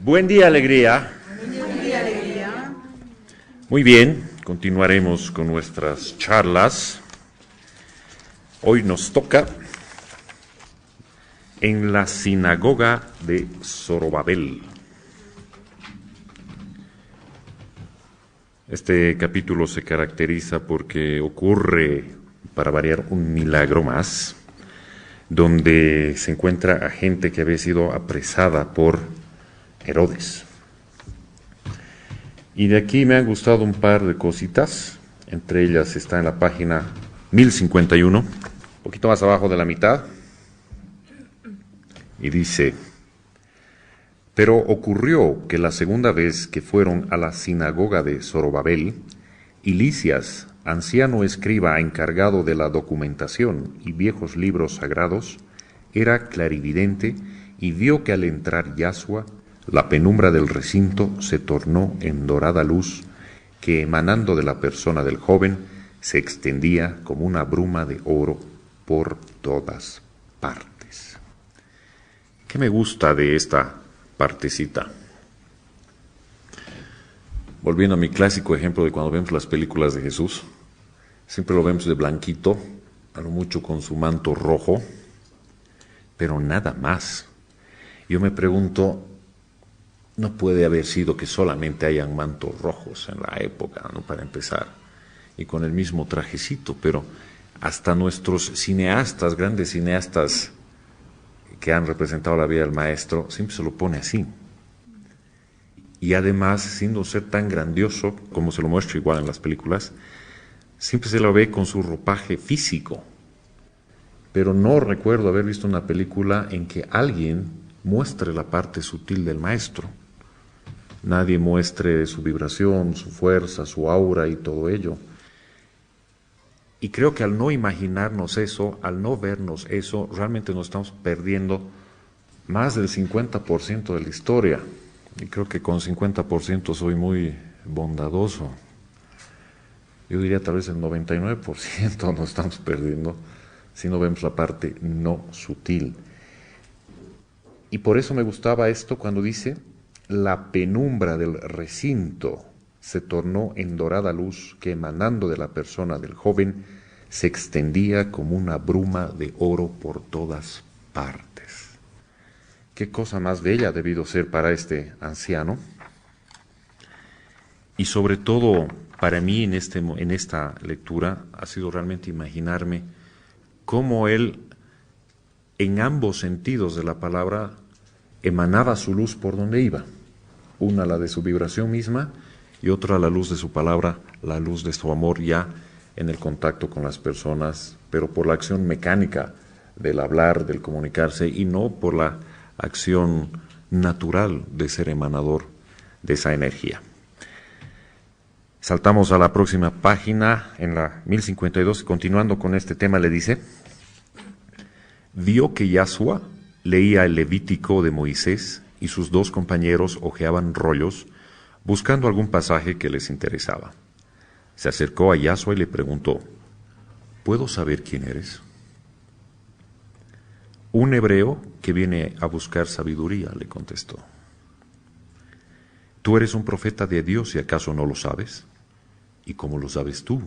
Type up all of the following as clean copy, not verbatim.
Buen día, alegría. Buen día, alegría. Muy bien, continuaremos con nuestras charlas. Hoy nos toca en la sinagoga de Zorobabel. Este capítulo se caracteriza porque ocurre, para variar, un milagro más, donde se encuentra a gente que había sido apresada por Herodes. Y de aquí me han gustado un par de cositas, entre ellas está en la página 1051, un poquito más abajo de la mitad, y dice: pero ocurrió que la segunda vez que fueron a la sinagoga de Zorobabel, y Lisias, anciano escriba encargado de la documentación y viejos libros sagrados, era clarividente y vio que al entrar Yasua, la penumbra del recinto se tornó en dorada luz que, emanando de la persona del joven, se extendía como una bruma de oro por todas partes. ¿Qué me gusta de esta partecita? Volviendo a mi clásico ejemplo de cuando vemos las películas de Jesús, siempre lo vemos de blanquito, a lo mucho con su manto rojo, pero nada más. Yo me pregunto, no puede haber sido que solamente hayan mantos rojos en la época, ¿no? Para empezar, y con el mismo trajecito, pero hasta nuestros cineastas, grandes cineastas que han representado la vida del maestro, siempre se lo pone así. Y además, siendo un ser tan grandioso, como se lo muestra igual en las películas, siempre se lo ve con su ropaje físico. Pero no recuerdo haber visto una película en que alguien muestre la parte sutil del maestro. Nadie muestre su vibración, su fuerza, su aura y todo ello. Y creo que al no imaginarnos eso, al no vernos eso, realmente nos estamos perdiendo más del 50% de la historia. Y creo que con 50% soy muy bondadoso. Yo diría tal vez el 99% nos estamos perdiendo si no vemos la parte no sutil. Y por eso me gustaba esto cuando dice: la penumbra del recinto se tornó en dorada luz que, emanando de la persona del joven, se extendía como una bruma de oro por todas partes. Qué cosa más bella ha debido ser para este anciano. Y sobre todo para mí en esta lectura ha sido realmente imaginarme cómo él, en ambos sentidos de la palabra, emanaba su luz por donde iba. Una la de su vibración misma y otra la luz de su palabra, la luz de su amor ya en el contacto con las personas, pero por la acción mecánica del hablar, del comunicarse, y no por la acción natural de ser emanador de esa energía. Saltamos a la próxima página, en la 1052, continuando con este tema, le dice: vio que Yasua leía el Levítico de Moisés y sus dos compañeros hojeaban rollos, buscando algún pasaje que les interesaba. Se acercó a Yasua y le preguntó: ¿puedo saber quién eres? Un hebreo que viene a buscar sabiduría, le contestó. Tú eres un profeta de Dios, ¿y acaso no lo sabes? ¿Y cómo lo sabes tú?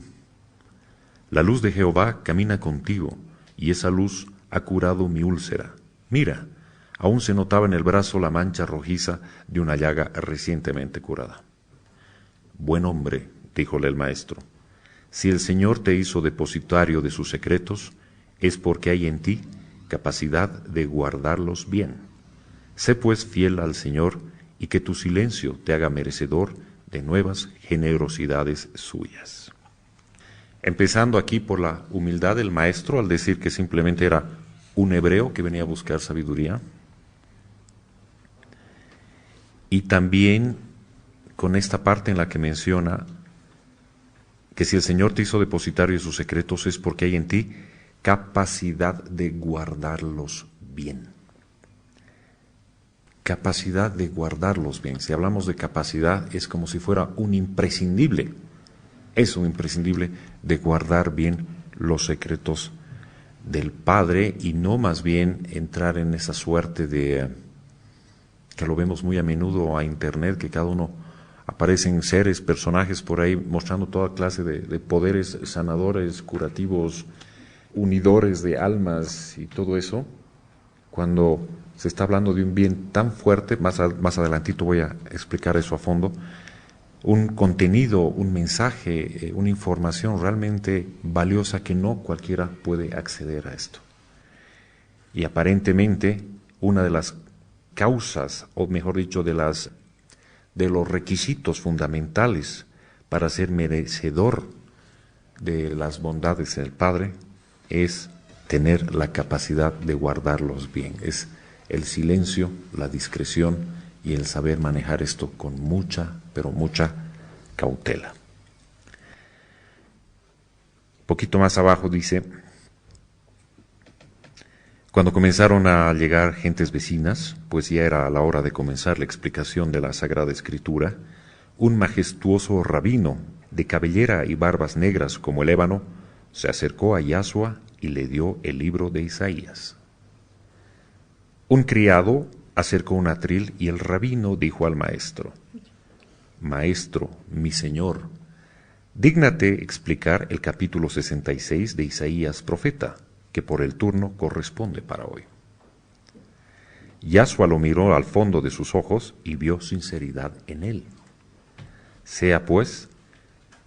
La luz de Jehová camina contigo, y esa luz ha curado mi úlcera. Mira, aún se notaba en el brazo la mancha rojiza de una llaga recientemente curada. Buen hombre, díjole el maestro, si el Señor te hizo depositario de sus secretos, es porque hay en ti capacidad de guardarlos bien. Sé pues fiel al Señor, y que tu silencio te haga merecedor de nuevas generosidades suyas. Empezando aquí por la humildad del maestro, al decir que simplemente era un hebreo que venía a buscar sabiduría. Y también con esta parte en la que menciona que si el Señor te hizo depositario de sus secretos es porque hay en ti capacidad de guardarlos bien. Capacidad de guardarlos bien. Si hablamos de capacidad, es como si fuera un imprescindible. Es un imprescindible de guardar bien los secretos del Padre y no más bien entrar en esa suerte de que lo vemos muy a menudo a internet, que cada uno aparecen seres, personajes por ahí mostrando toda clase de poderes sanadores, curativos, unidores de almas y todo eso, cuando se está hablando de un bien tan fuerte, más adelantito voy a explicar eso a fondo, un contenido, un mensaje, una información realmente valiosa que no cualquiera puede acceder a esto. Y aparentemente una de las causas, o mejor dicho, de los requisitos fundamentales para ser merecedor de las bondades del Padre es tener la capacidad de guardarlos bien. Es el silencio, la discreción y el saber manejar esto con mucha, pero mucha cautela. Un poquito más abajo dice: cuando comenzaron a llegar gentes vecinas, pues ya era la hora de comenzar la explicación de la Sagrada Escritura, un majestuoso rabino de cabellera y barbas negras como el ébano se acercó a Yashua y le dio el libro de Isaías. Un criado acercó un atril y el rabino dijo al maestro: Maestro, mi señor, dígnate explicar el capítulo 66 de Isaías profeta, que por el turno corresponde para hoy. Yashua lo miró al fondo de sus ojos y vio sinceridad en él. Sea pues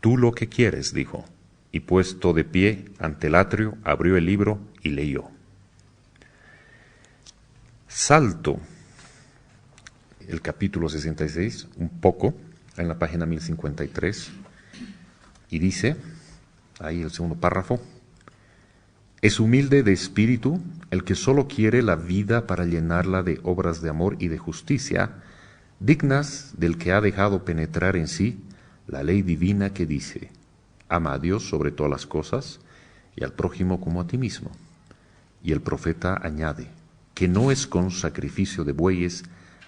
tú lo que quieres, dijo, y puesto de pie ante el atrio, abrió el libro y leyó. Salto el capítulo 66, un poco, en la página 1053, y dice, ahí el segundo párrafo: es humilde de espíritu el que solo quiere la vida para llenarla de obras de amor y de justicia, dignas del que ha dejado penetrar en sí la ley divina que dice: ama a Dios sobre todas las cosas y al prójimo como a ti mismo. Y el profeta añade que no es con sacrificio de bueyes,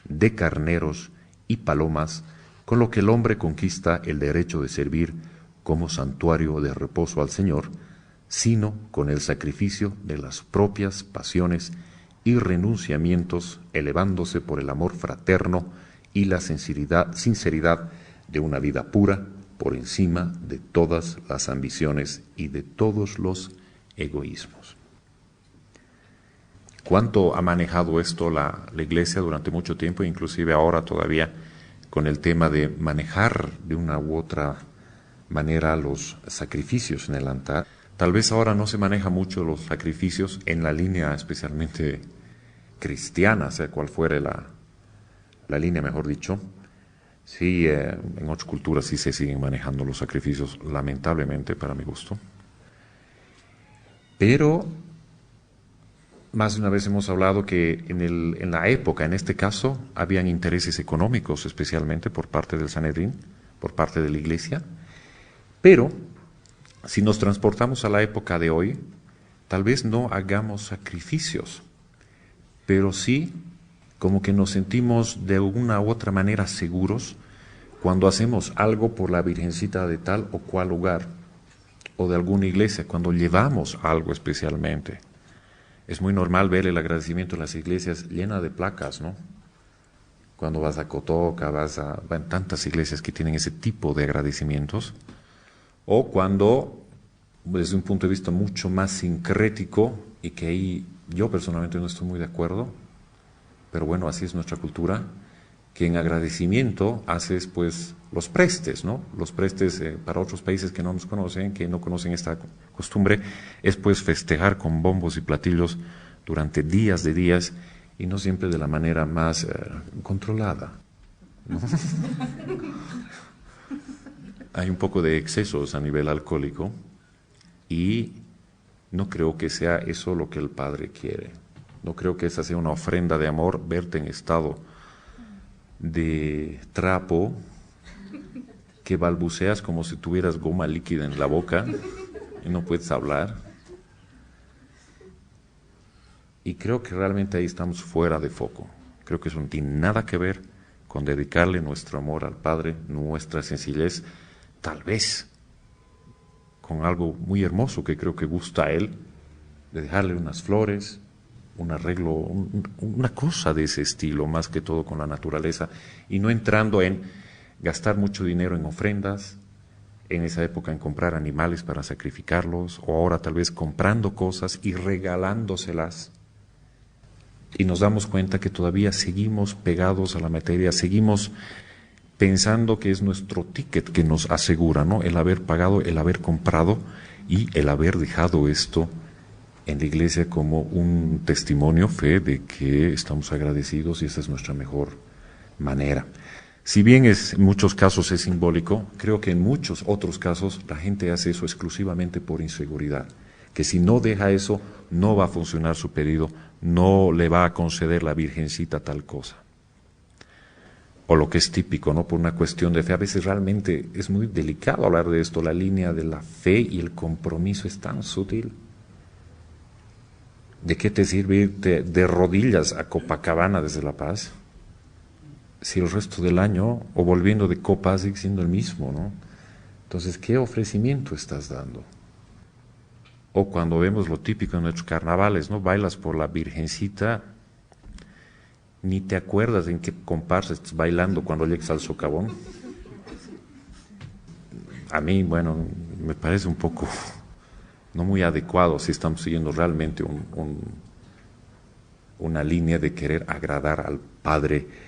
de carneros y palomas con lo que el hombre conquista el derecho de servir como santuario de reposo al Señor, sino con el sacrificio de las propias pasiones y renunciamientos, elevándose por el amor fraterno y la sinceridad de una vida pura por encima de todas las ambiciones y de todos los egoísmos. ¿Cuánto ha manejado esto la Iglesia durante mucho tiempo, inclusive ahora todavía, con el tema de manejar de una u otra manera los sacrificios en el altar? Tal vez ahora no se maneja mucho los sacrificios en la línea especialmente cristiana, sea cual fuere la línea, mejor dicho. Sí, en otras culturas sí se siguen manejando los sacrificios, lamentablemente, para mi gusto. Pero más de una vez hemos hablado que en la época, en este caso, habían intereses económicos, especialmente por parte del Sanedrín, por parte de la Iglesia. Pero si nos transportamos a la época de hoy, tal vez no hagamos sacrificios, pero sí como que nos sentimos de alguna u otra manera seguros cuando hacemos algo por la Virgencita de tal o cual lugar, o de alguna iglesia, cuando llevamos algo especialmente. Es muy normal ver el agradecimiento en las iglesias llena de placas, ¿no? Cuando vas a Cotoca, van tantas iglesias que tienen ese tipo de agradecimientos. O cuando, desde un punto de vista mucho más sincrético, y que ahí yo personalmente no estoy muy de acuerdo, pero bueno, así es nuestra cultura, que en agradecimiento haces pues los prestes, ¿no? Los prestes para otros países que no nos conocen, que no conocen esta costumbre, es pues festejar con bombos y platillos durante días de días y no siempre de la manera más controlada, ¿no? Hay un poco de excesos a nivel alcohólico y no creo que sea eso lo que el Padre quiere. No creo que esa sea una ofrenda de amor, verte en estado de trapo, que balbuceas como si tuvieras goma líquida en la boca y no puedes hablar. Y creo que realmente ahí estamos fuera de foco. Creo que eso no tiene nada que ver con dedicarle nuestro amor al Padre, nuestra sencillez, tal vez con algo muy hermoso que creo que gusta a Él, de dejarle unas flores, un arreglo, una cosa de ese estilo, más que todo con la naturaleza, y no entrando en gastar mucho dinero en ofrendas, en esa época en comprar animales para sacrificarlos, o ahora tal vez comprando cosas y regalándoselas. Y nos damos cuenta que todavía seguimos pegados a la materia, seguimos pensando que es nuestro ticket que nos asegura, ¿no? El haber pagado, el haber comprado y el haber dejado esto en la iglesia como un testimonio, fe de que estamos agradecidos y esa es nuestra mejor manera. Si bien en muchos casos es simbólico, creo que en muchos otros casos la gente hace eso exclusivamente por inseguridad, que si no deja eso no va a funcionar su pedido, no le va a conceder la Virgencita tal cosa. O lo que es típico, ¿no? Por una cuestión de fe. A veces realmente es muy delicado hablar de esto, la línea de la fe y el compromiso es tan sutil. ¿De qué te sirve irte de rodillas a Copacabana desde La Paz si el resto del año, o volviendo de Copa, sigue siendo el mismo, ¿no? Entonces, ¿qué ofrecimiento estás dando? O cuando vemos lo típico en nuestros carnavales, ¿no? Bailas por la Virgencita, ni te acuerdas en qué comparsa estás bailando cuando llegues al socavón. A mí, bueno, me parece un poco no muy adecuado si estamos siguiendo realmente una línea de querer agradar al Padre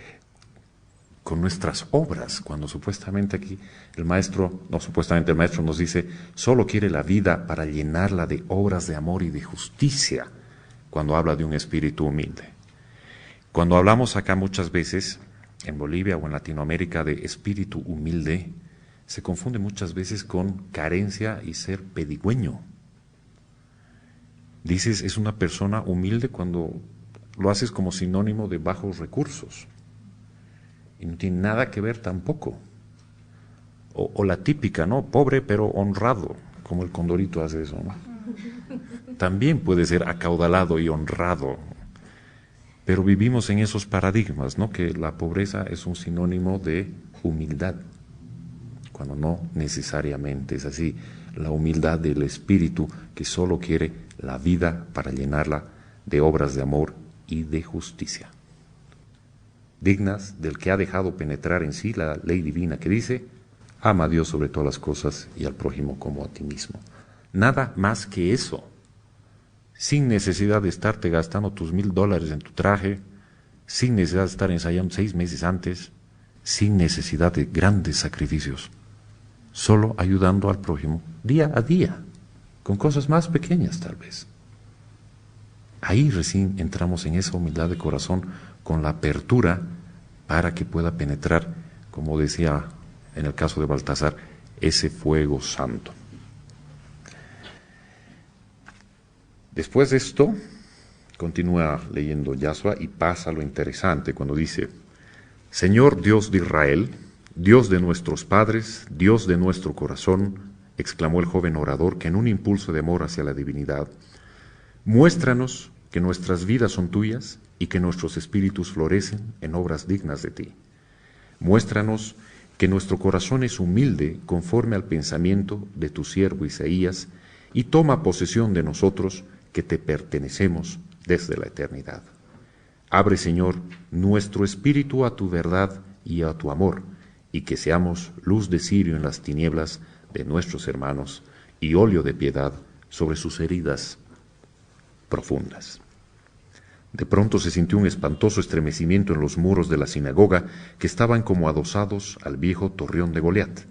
con nuestras obras, cuando supuestamente aquí el maestro nos dice, solo quiere la vida para llenarla de obras de amor y de justicia, cuando habla de un espíritu humilde. Cuando hablamos acá muchas veces, en Bolivia o en Latinoamérica, de espíritu humilde, se confunde muchas veces con carencia y ser pedigüeño. Dices, es una persona humilde cuando lo haces como sinónimo de bajos recursos. Y no tiene nada que ver tampoco. O la típica, ¿no? Pobre pero honrado, como el Condorito hace eso, ¿no? También puede ser acaudalado y honrado. Pero vivimos en esos paradigmas, ¿no? Que la pobreza es un sinónimo de humildad, cuando no necesariamente es así. La humildad del espíritu que solo quiere la vida para llenarla de obras de amor y de justicia, dignas del que ha dejado penetrar en sí la ley divina que dice, ama a Dios sobre todas las cosas y al prójimo como a ti mismo. Nada más que eso, sin necesidad de estarte gastando tus $1,000 en tu traje, sin necesidad de estar ensayando 6 meses antes, sin necesidad de grandes sacrificios, solo ayudando al prójimo día a día, con cosas más pequeñas tal vez. Ahí recién entramos en esa humildad de corazón, con la apertura para que pueda penetrar, como decía en el caso de Baltasar, ese fuego santo. Después de esto, continúa leyendo Yahshua y pasa lo interesante cuando dice, Señor Dios de Israel, Dios de nuestros padres, Dios de nuestro corazón, exclamó el joven orador que en un impulso de amor hacia la divinidad, muéstranos que nuestras vidas son tuyas y que nuestros espíritus florecen en obras dignas de ti. Muéstranos que nuestro corazón es humilde conforme al pensamiento de tu siervo Isaías y toma posesión de nosotros que te pertenecemos desde la eternidad. Abre, Señor, nuestro espíritu a tu verdad y a tu amor, y que seamos luz de cirio en las tinieblas de nuestros hermanos y óleo de piedad sobre sus heridas profundas. De pronto se sintió un espantoso estremecimiento en los muros de la sinagoga que estaban como adosados al viejo torreón de Goliat.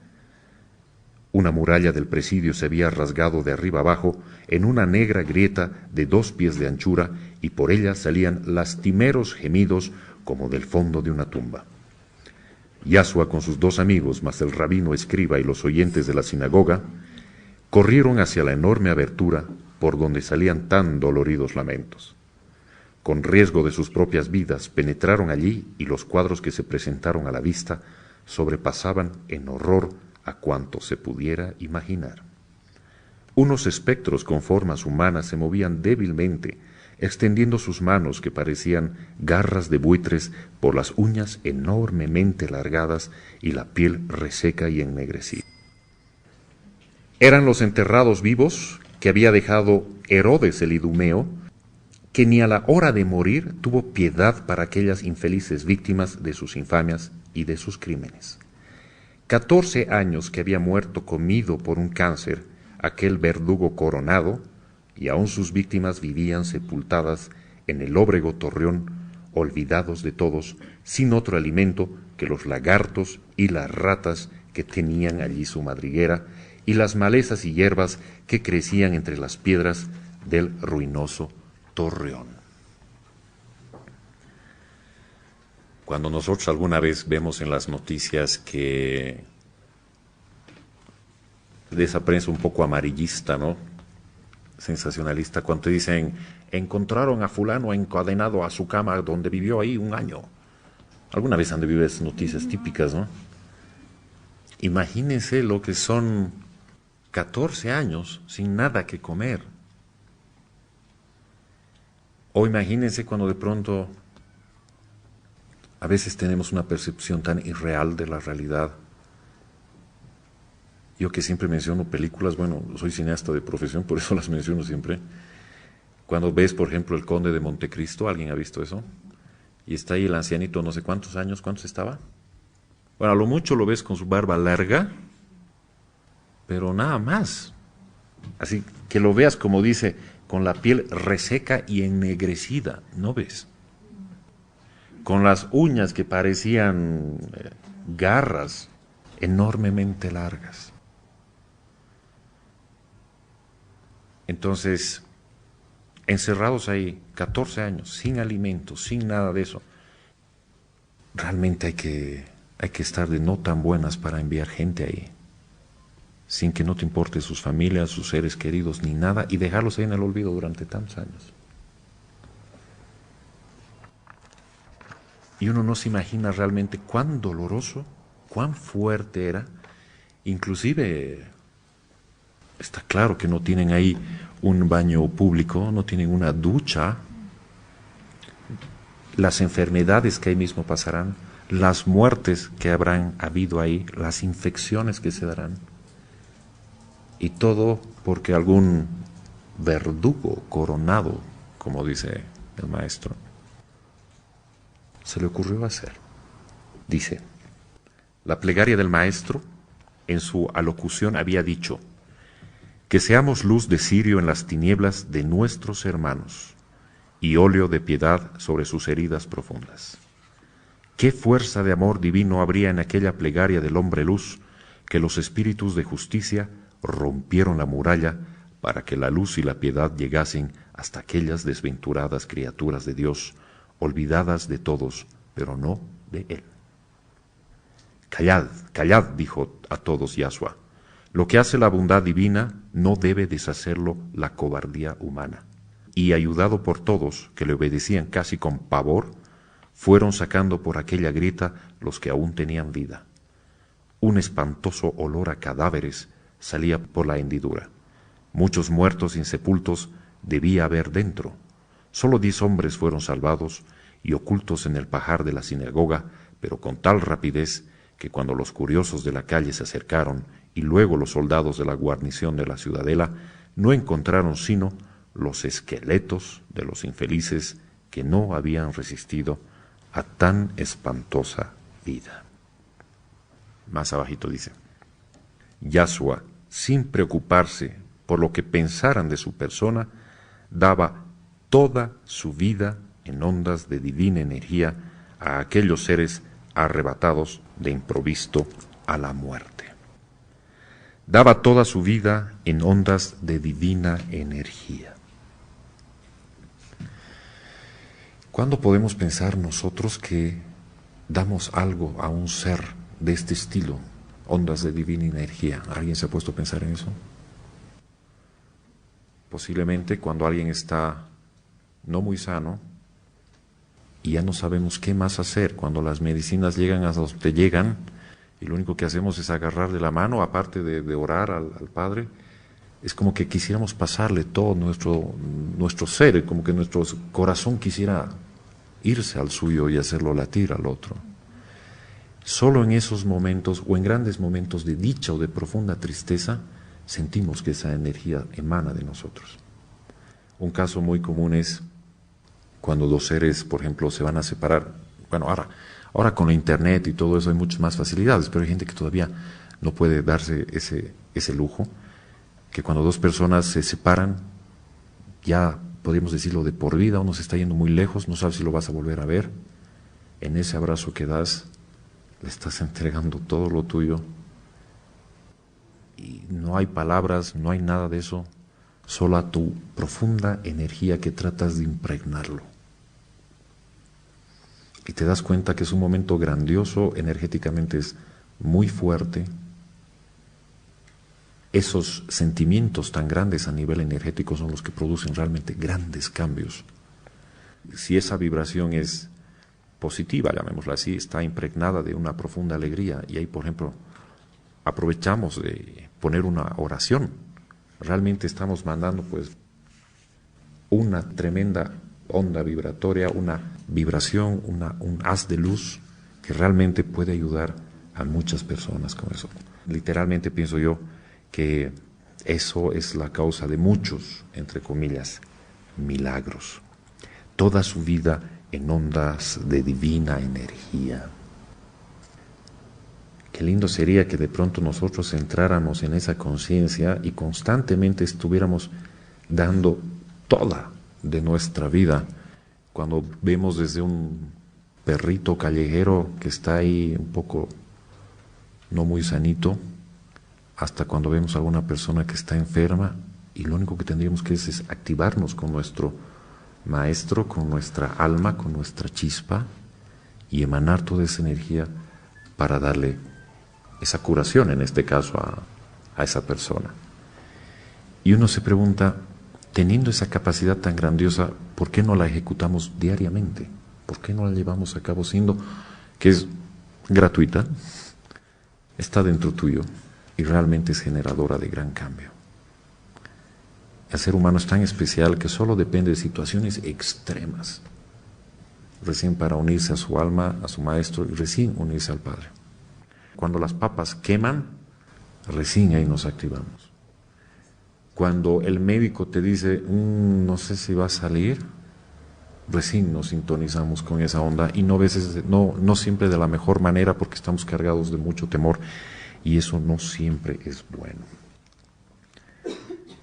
Una muralla del presidio se había rasgado de arriba abajo en una negra grieta de 2 pies de anchura y por ella salían lastimeros gemidos como del fondo de una tumba. Yahshua con sus 2 amigos, más el rabino escriba y los oyentes de la sinagoga, corrieron hacia la enorme abertura por donde salían tan doloridos lamentos. Con riesgo de sus propias vidas, penetraron allí y los cuadros que se presentaron a la vista sobrepasaban en horror a cuanto se pudiera imaginar. Unos espectros con formas humanas se movían débilmente, extendiendo sus manos que parecían garras de buitres por las uñas enormemente alargadas y la piel reseca y ennegrecida. Eran los enterrados vivos que había dejado Herodes el Idumeo que ni a la hora de morir tuvo piedad para aquellas infelices víctimas de sus infamias y de sus crímenes. 14 años que había muerto comido por un cáncer aquel verdugo coronado, y aún sus víctimas vivían sepultadas en el lóbrego torreón, olvidados de todos, sin otro alimento que los lagartos y las ratas que tenían allí su madriguera, y las malezas y hierbas que crecían entre las piedras del ruinoso torreón. Cuando nosotros alguna vez vemos en las noticias que de esa prensa un poco amarillista, ¿no?, sensacionalista, cuando te dicen, encontraron a fulano encadenado a su cama donde vivió ahí un año. Alguna vez han de vivir esas noticias típicas, ¿no? Imagínense lo que son 14 años sin nada que comer. O imagínense cuando de pronto a veces tenemos una percepción tan irreal de la realidad. Yo que siempre menciono películas, bueno, soy cineasta de profesión, por eso las menciono siempre. Cuando ves, por ejemplo, El Conde de Montecristo, ¿alguien ha visto eso? Y está ahí el ancianito, no sé cuántos años, ¿cuántos estaba? Bueno, a lo mucho lo ves con su barba larga, pero nada más. Así que lo veas, como dice, con la piel reseca y ennegrecida, ¿no ves? Con las uñas que parecían garras enormemente largas. Entonces, encerrados ahí 14 años, sin alimentos, sin nada de eso, realmente hay que estar de no tan buenas para enviar gente ahí, sin que no te importe sus familias, sus seres queridos, ni nada, y dejarlos ahí en el olvido durante tantos años. Y uno no se imagina realmente cuán doloroso, cuán fuerte era. Inclusive, está claro que no tienen ahí un baño público, no tienen una ducha. Las enfermedades que ahí mismo pasarán, las muertes que habrán habido ahí, las infecciones que se darán. Y todo porque algún verdugo coronado, como dice el maestro, se le ocurrió hacer. Dice, la plegaria del maestro en su alocución había dicho, que seamos luz de cirio en las tinieblas de nuestros hermanos y óleo de piedad sobre sus heridas profundas. ¿Qué fuerza de amor divino habría en aquella plegaria del hombre luz que los espíritus de justicia rompieron la muralla para que la luz y la piedad llegasen hasta aquellas desventuradas criaturas de Dios, olvidadas de todos, pero no de Él? Callad, callad, dijo a todos Yahshua. Lo que hace la bondad divina no debe deshacerlo la cobardía humana. Y ayudado por todos, que le obedecían casi con pavor, fueron sacando por aquella grieta los que aún tenían vida. Un espantoso olor a cadáveres salía por la hendidura. Muchos muertos insepultos debía haber dentro. Solo 10 hombres fueron salvados y ocultos en el pajar de la sinagoga, pero con tal rapidez que cuando los curiosos de la calle se acercaron y luego los soldados de la guarnición de la ciudadela, no encontraron sino los esqueletos de los infelices que no habían resistido a tan espantosa vida. Más abajito dice, Yahshua, sin preocuparse por lo que pensaran de su persona, daba toda su vida en ondas de divina energía a aquellos seres arrebatados de improviso a la muerte. Daba toda su vida en ondas de divina energía. ¿Cuándo podemos pensar nosotros que damos algo a un ser de este estilo, ondas de divina energía? ¿Alguien se ha puesto a pensar en eso? Posiblemente cuando alguien está no muy sano y ya no sabemos qué más hacer, cuando las medicinas llegan a donde llegan y lo único que hacemos es agarrar de la mano, aparte de orar al Padre, es como que quisiéramos pasarle todo nuestro ser, como que nuestro corazón quisiera irse al suyo y hacerlo latir al otro. Solo en esos momentos o en grandes momentos de dicha o de profunda tristeza sentimos que esa energía emana de nosotros. Un caso muy común es cuando dos seres, por ejemplo, se van a separar. Bueno, ahora con la internet y todo eso hay muchas más facilidades, pero hay gente que todavía no puede darse ese lujo, que cuando dos personas se separan, ya podríamos decirlo de por vida, uno se está yendo muy lejos, no sabes si lo vas a volver a ver. En ese abrazo que das, le estás entregando todo lo tuyo. Y no hay palabras, no hay nada de eso, solo tu profunda energía que tratas de impregnarlo. Y te das cuenta que es un momento grandioso, energéticamente es muy fuerte. Esos sentimientos tan grandes a nivel energético son los que producen realmente grandes cambios. Si esa vibración es positiva, llamémosla así, está impregnada de una profunda alegría, y ahí, por ejemplo, aprovechamos de poner una oración. Realmente estamos mandando pues una tremenda onda vibratoria, una vibración, un haz de luz que realmente puede ayudar a muchas personas con eso. Literalmente pienso yo que eso es la causa de muchos, entre comillas, milagros. Toda su vida en ondas de divina energía. Qué lindo sería que de pronto nosotros entráramos en esa conciencia y constantemente estuviéramos dando toda de nuestra vida. Cuando vemos desde un perrito callejero que está ahí un poco no muy sanito, hasta cuando vemos a alguna persona que está enferma, y lo único que tendríamos que es activarnos con nuestro maestro, con nuestra alma, con nuestra chispa, y emanar toda esa energía para darle esa curación, en este caso, a esa persona. Y uno se pregunta, teniendo esa capacidad tan grandiosa, ¿por qué no la ejecutamos diariamente? ¿Por qué no la llevamos a cabo, siendo que es gratuita, está dentro tuyo y realmente es generadora de gran cambio? El ser humano es tan especial que solo depende de situaciones extremas, recién para unirse a su alma, a su maestro, y recién unirse al Padre. Cuando las papas queman, recién ahí nos activamos. Cuando el médico te dice, no sé si va a salir, recién nos sintonizamos con esa onda, y no siempre de la mejor manera, porque estamos cargados de mucho temor, y eso no siempre es bueno.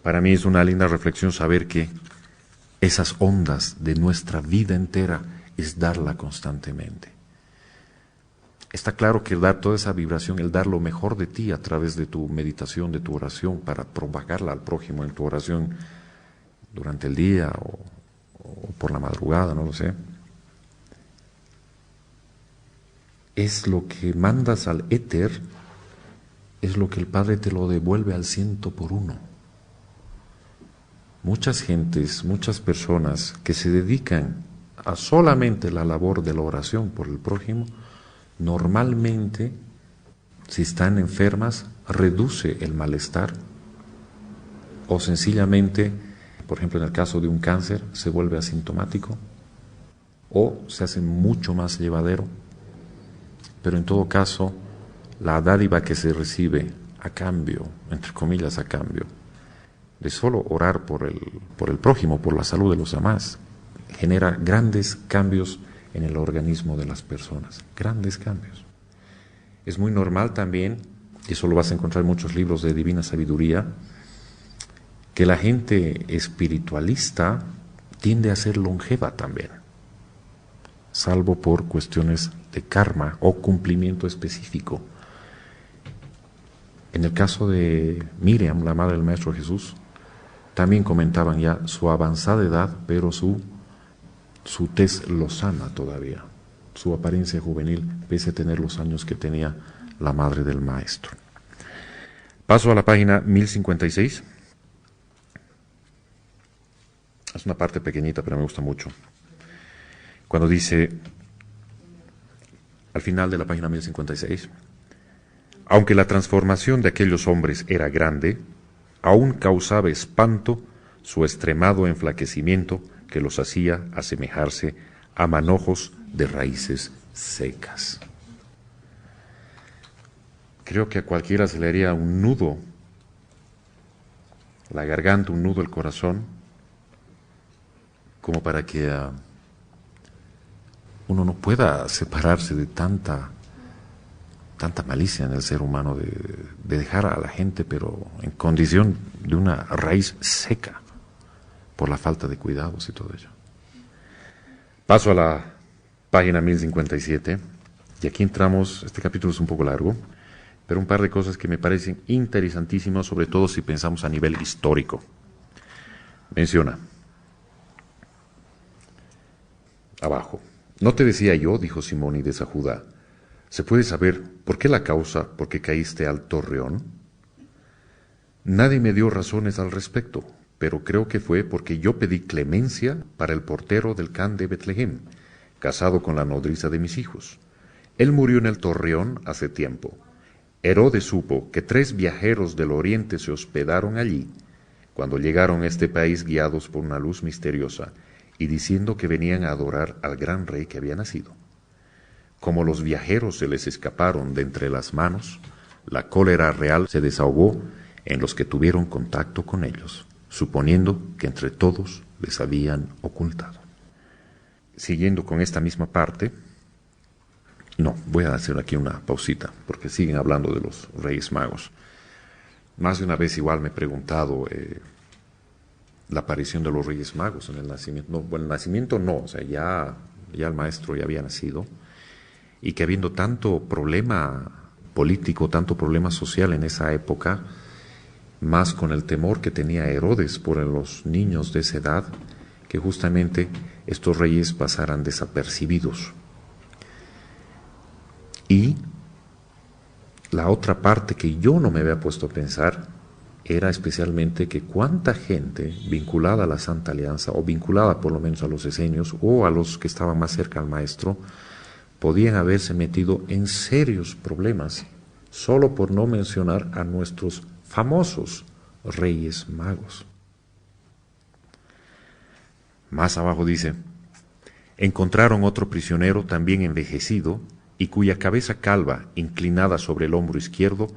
Para mí es una linda reflexión saber que esas ondas de nuestra vida entera es darla constantemente. Está claro que el dar toda esa vibración, el dar lo mejor de ti a través de tu meditación, de tu oración, para propagarla al prójimo en tu oración durante el día o por la madrugada, no lo sé, es lo que mandas al éter, es lo que el Padre te lo devuelve al 100%. Muchas gentes, muchas personas que se dedican a solamente la labor de la oración por el prójimo, normalmente, si están enfermas, reduce el malestar, o sencillamente, por ejemplo, en el caso de un cáncer, se vuelve asintomático o se hace mucho más llevadero. Pero en todo caso, la dádiva que se recibe a cambio, entre comillas a cambio, de solo orar por el prójimo, por la salud de los demás, genera grandes cambios en el organismo de las personas, grandes cambios. Es muy normal también, y eso lo vas a encontrar en muchos libros de divina sabiduría, que la gente espiritualista tiende a ser longeva también, salvo por cuestiones de karma o cumplimiento específico. En el caso de Miriam, la madre del Maestro Jesús, también comentaban ya su avanzada edad, pero su tez lozana todavía, su apariencia juvenil, pese a tener los años que tenía la madre del Maestro. Paso a la página 1056. Es una parte pequeñita, pero me gusta mucho. Cuando dice, al final de la página 1056, aunque la transformación de aquellos hombres era grande, aún causaba espanto su extremado enflaquecimiento que los hacía asemejarse a manojos de raíces secas. Creo que a cualquiera se le haría un nudo la garganta, un nudo el corazón, como para que uno no pueda separarse de tanta malicia en el ser humano, de dejar a la gente, pero en condición de una raíz seca por la falta de cuidados y todo ello. Paso a la página 1057, y aquí entramos. Este capítulo es un poco largo, pero un par de cosas que me parecen interesantísimas, sobre todo si pensamos a nivel histórico. Menciona abajo: ¿no te decía yo, dijo Simónides a Judá, se puede saber por qué la causa por qué caíste al Torreón? Nadie me dio razones al respecto, pero creo que fue porque yo pedí clemencia para el portero del Can de Betlehem, casado con la nodriza de mis hijos. Él murió en el Torreón hace tiempo. Herodes supo que 3 viajeros del oriente se hospedaron allí, cuando llegaron a este país guiados por una luz misteriosa, y diciendo que venían a adorar al gran rey que había nacido. Como los viajeros se les escaparon de entre las manos, la cólera real se desahogó en los que tuvieron contacto con ellos, suponiendo que entre todos les habían ocultado. Siguiendo con esta misma parte, voy a hacer aquí una pausita, porque siguen hablando de los Reyes Magos. Más de una vez igual me he preguntado la aparición de los Reyes Magos en el nacimiento. No, el nacimiento no, o sea, ya el maestro ya había nacido, y que habiendo tanto problema político, tanto problema social en esa época, más con el temor que tenía Herodes por los niños de esa edad, que justamente estos reyes pasaran desapercibidos. Y la otra parte que yo no me había puesto a pensar era especialmente que cuánta gente vinculada a la Santa Alianza, o vinculada por lo menos a los esenios, o a los que estaban más cerca al maestro, podían haberse metido en serios problemas solo por no mencionar a nuestros famosos Reyes Magos. Más abajo dice: encontraron otro prisionero también envejecido y cuya cabeza calva, inclinada sobre el hombro izquierdo,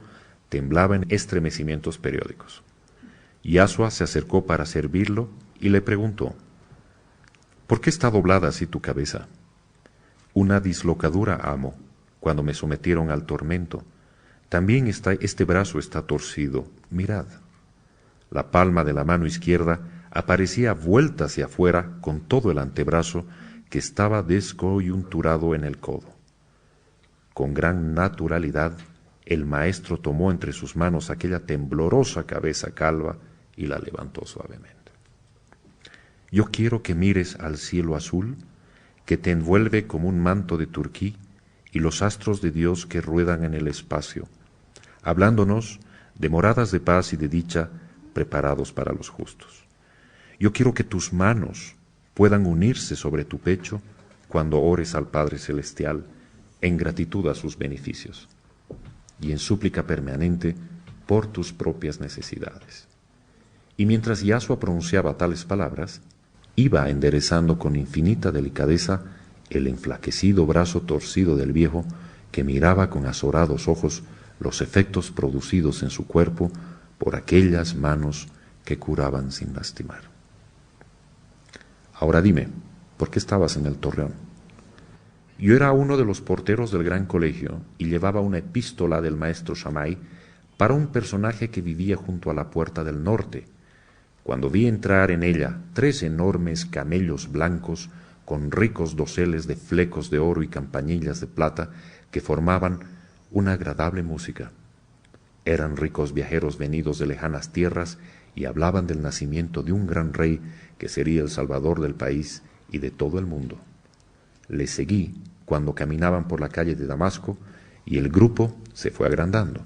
temblaba en estremecimientos periódicos. Yasua se acercó para servirlo y le preguntó: ¿por qué está doblada así tu cabeza? Una dislocadura, amo, cuando me sometieron al tormento. También este brazo está torcido, mirad. La palma de la mano izquierda aparecía vuelta hacia afuera con todo el antebrazo que estaba descoyunturado en el codo. Con gran naturalidad, el maestro tomó entre sus manos aquella temblorosa cabeza calva y la levantó suavemente. Yo quiero que mires al cielo azul, que te envuelve como un manto de turquí, y los astros de Dios que ruedan en el espacio, hablándonos de moradas de paz y de dicha preparados para los justos. Yo quiero que tus manos puedan unirse sobre tu pecho cuando ores al Padre Celestial en gratitud a sus beneficios y en súplica permanente por tus propias necesidades. Y mientras Yasua pronunciaba tales palabras, iba enderezando con infinita delicadeza el enflaquecido brazo torcido del viejo, que miraba con azorados ojos los efectos producidos en su cuerpo por aquellas manos que curaban sin lastimar. Ahora dime, ¿por qué estabas en el Torreón? Yo era uno de los porteros del gran colegio y llevaba una epístola del maestro Shammai para un personaje que vivía junto a la puerta del norte, cuando vi entrar en ella 3 enormes camellos blancos con ricos doseles de flecos de oro y campanillas de plata que formaban una agradable música. Eran ricos viajeros venidos de lejanas tierras y hablaban del nacimiento de un gran rey que sería el salvador del país y de todo el mundo. Les seguí cuando caminaban por la calle de Damasco y el grupo se fue agrandando.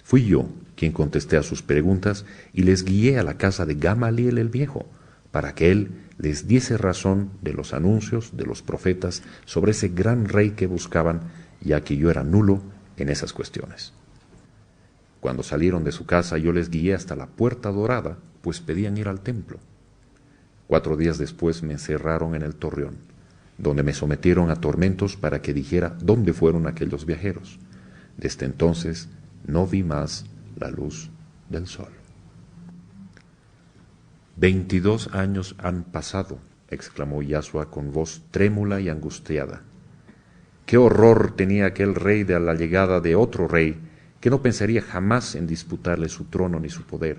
Fui yo quien contesté a sus preguntas y les guié a la casa de Gamaliel el Viejo, para que él les diese razón de los anuncios de los profetas sobre ese gran rey que buscaban, ya que yo era nulo en esas cuestiones. Cuando salieron de su casa yo les guié hasta la Puerta Dorada, pues pedían ir al templo. 4 días después me encerraron en el Torreón, donde me sometieron a tormentos para que dijera dónde fueron aquellos viajeros. Desde entonces no vi más la luz del sol. 22 años han pasado, exclamó Yasua con voz trémula y angustiada, Qué horror tenía aquel rey de la llegada de otro rey, que no pensaría jamás en disputarle su trono ni su poder.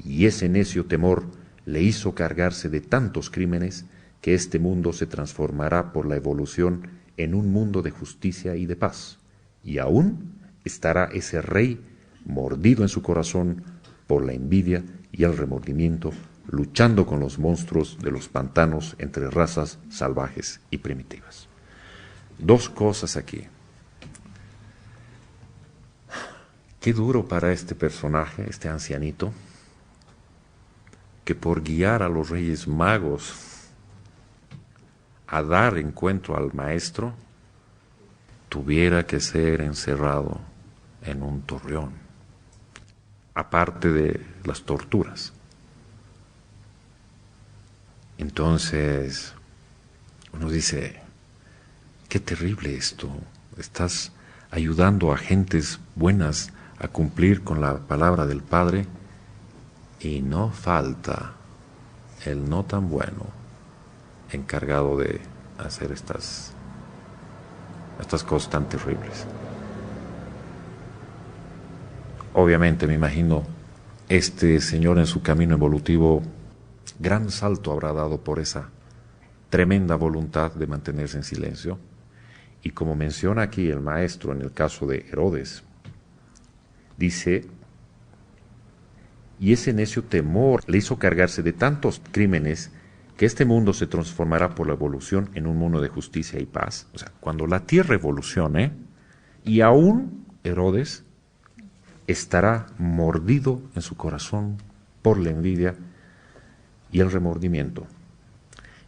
Y ese necio temor le hizo cargarse de tantos crímenes que este mundo se transformará por la evolución en un mundo de justicia y de paz. Y aún estará ese rey mordido en su corazón por la envidia y el remordimiento, luchando con los monstruos de los pantanos entre razas salvajes y primitivas. Dos cosas aquí. Qué duro para este personaje, este ancianito, que por guiar a los reyes magos a dar encuentro al maestro, tuviera que ser encerrado en un torreón, aparte de las torturas. Entonces, uno dice, qué terrible esto, estás ayudando a gentes buenas a cumplir con la palabra del Padre y no falta el no tan bueno encargado de hacer estas cosas tan terribles. Obviamente me imagino este señor en su camino evolutivo, gran salto habrá dado por esa tremenda voluntad de mantenerse en silencio. Y como menciona aquí el maestro en el caso de Herodes, dice, y ese necio temor le hizo cargarse de tantos crímenes que este mundo se transformará por la evolución en un mundo de justicia y paz. O sea, cuando la tierra evolucione, y aún Herodes estará mordido en su corazón por la envidia y el remordimiento.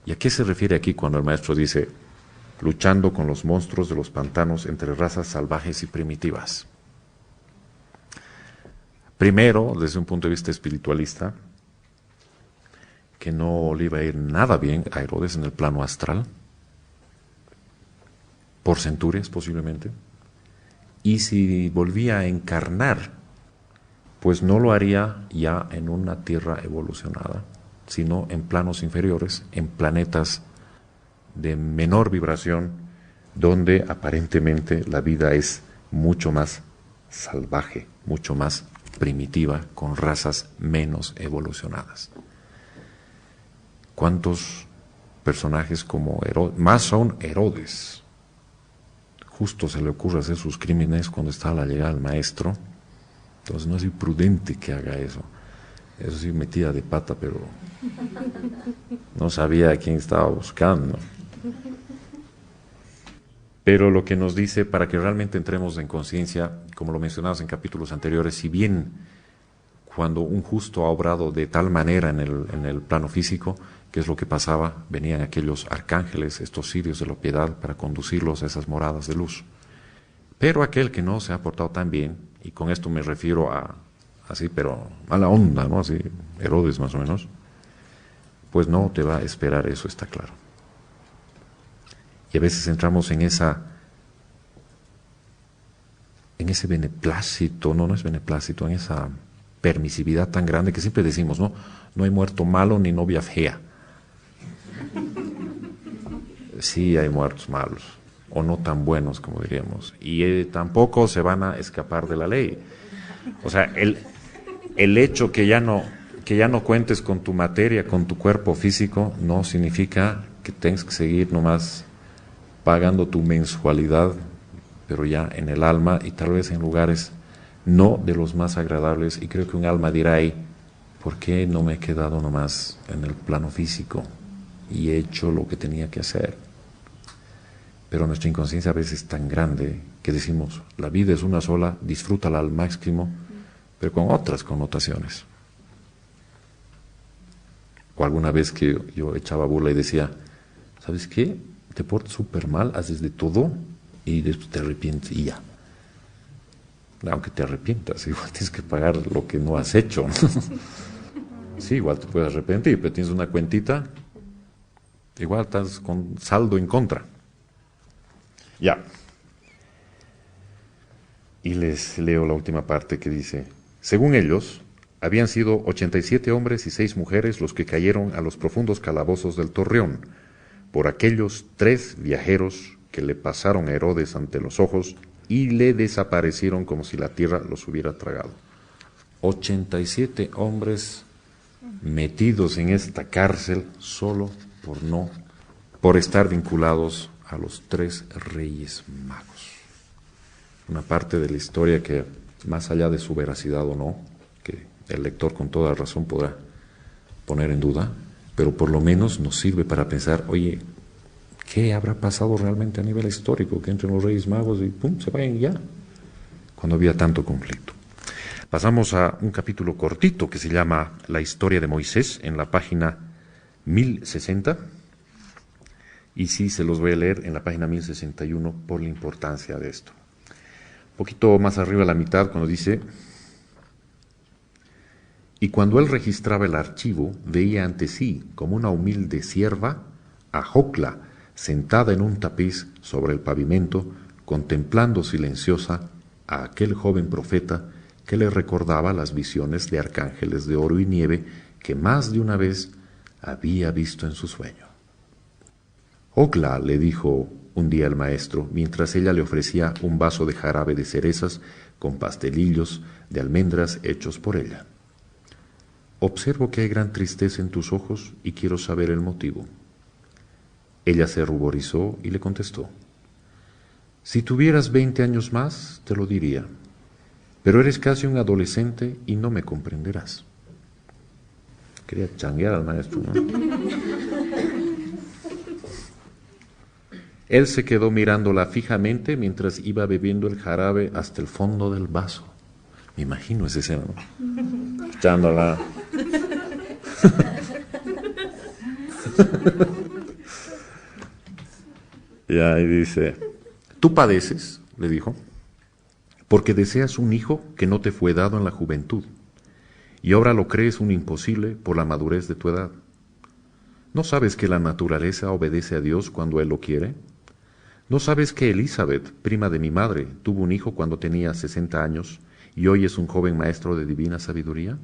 ¿Y a qué se refiere aquí cuando el maestro dice, luchando con los monstruos de los pantanos entre razas salvajes y primitivas? Primero, desde un punto de vista espiritualista, que no le iba a ir nada bien a Herodes en el plano astral, por centurias posiblemente, y si volvía a encarnar, pues no lo haría ya en una tierra evolucionada, sino en planos inferiores, en planetas de menor vibración, donde aparentemente la vida es mucho más salvaje, mucho más primitiva, con razas menos evolucionadas. ¿Cuántos personajes como Herodes, más aún Herodes, justo se le ocurre hacer sus crímenes cuando está a la llegada del maestro? Entonces no es imprudente que haga eso. Eso sí, metida de pata, pero no sabía a quién estaba buscando. Pero lo que nos dice, para que realmente entremos en conciencia, como lo mencionabas en capítulos anteriores, si bien cuando un justo ha obrado de tal manera en el plano físico, ¿qué es lo que pasaba? Venían aquellos arcángeles, estos cirios de la piedad, para conducirlos a esas moradas de luz. Pero aquel que no se ha portado tan bien, y con esto me refiero a, así, pero mala onda, ¿no? Así, Herodes más o menos, pues no te va a esperar eso, está claro. Y a veces entramos en ese beneplácito, no es beneplácito, en esa permisividad tan grande que siempre decimos, ¿no? No hay muerto malo ni novia fea. Sí hay muertos malos, o no tan buenos como diríamos, y tampoco se van a escapar de la ley. O sea, el hecho que ya no cuentes con tu materia, con tu cuerpo físico, no significa que tengas que seguir nomás pagando tu mensualidad, pero ya en el alma y tal vez en lugares no de los más agradables. Y creo que un alma dirá ahí, ¿por qué no me he quedado nomás en el plano físico y he hecho lo que tenía que hacer? Pero nuestra inconsciencia a veces es tan grande que decimos, la vida es una sola, disfrútala al máximo, pero con otras connotaciones. O alguna vez que yo echaba burla y decía, ¿sabes qué? Te portas súper mal, haces de todo y después te arrepientes y ya. Aunque te arrepientas, igual tienes que pagar lo que no has hecho. Sí, igual te puedes arrepentir, pero tienes una cuentita, igual estás con saldo en contra. Ya. Y les leo la última parte que dice, según ellos, habían sido 87 hombres y 6 mujeres los que cayeron a los profundos calabozos del Torreón, por aquellos 3 viajeros que le pasaron a Herodes ante los ojos y le desaparecieron como si la tierra los hubiera tragado. 87 hombres metidos en esta cárcel solo por estar vinculados a los 3 reyes magos. Una parte de la historia que, más allá de su veracidad o no, que el lector con toda razón podrá poner en duda, pero por lo menos nos sirve para pensar, oye, ¿qué habrá pasado realmente a nivel histórico? Que entren los reyes magos y ¡pum!, se vayan ya, cuando había tanto conflicto. Pasamos a un capítulo cortito que se llama La historia de Moisés, en la página 1060, y sí se los voy a leer en la página 1061 por la importancia de esto. Un poquito más arriba a la mitad, cuando dice: y cuando él registraba el archivo, veía ante sí, como una humilde sierva, a Jocla, sentada en un tapiz sobre el pavimento, contemplando silenciosa a aquel joven profeta que le recordaba las visiones de arcángeles de oro y nieve que más de una vez había visto en su sueño. Jocla, le dijo un día el maestro, mientras ella le ofrecía un vaso de jarabe de cerezas con pastelillos de almendras hechos por ella. Observo que hay gran tristeza en tus ojos y quiero saber el motivo. Ella se ruborizó y le contestó: si tuvieras 20 años más, te lo diría, pero eres casi un adolescente y no me comprenderás. Quería changuear al maestro, ¿no? Él se quedó mirándola fijamente mientras iba bebiendo el jarabe hasta el fondo del vaso. Me imagino esa escena, ¿no? Echándola. Y ahí dice: tú padeces, le dijo, porque deseas un hijo que no te fue dado en la juventud, y ahora lo crees un imposible por la madurez de tu edad. ¿No sabes que la naturaleza obedece a Dios cuando Él lo quiere? ¿No sabes que Elizabeth, prima de mi madre, tuvo un hijo cuando tenía 60 años y hoy es un joven maestro de divina sabiduría?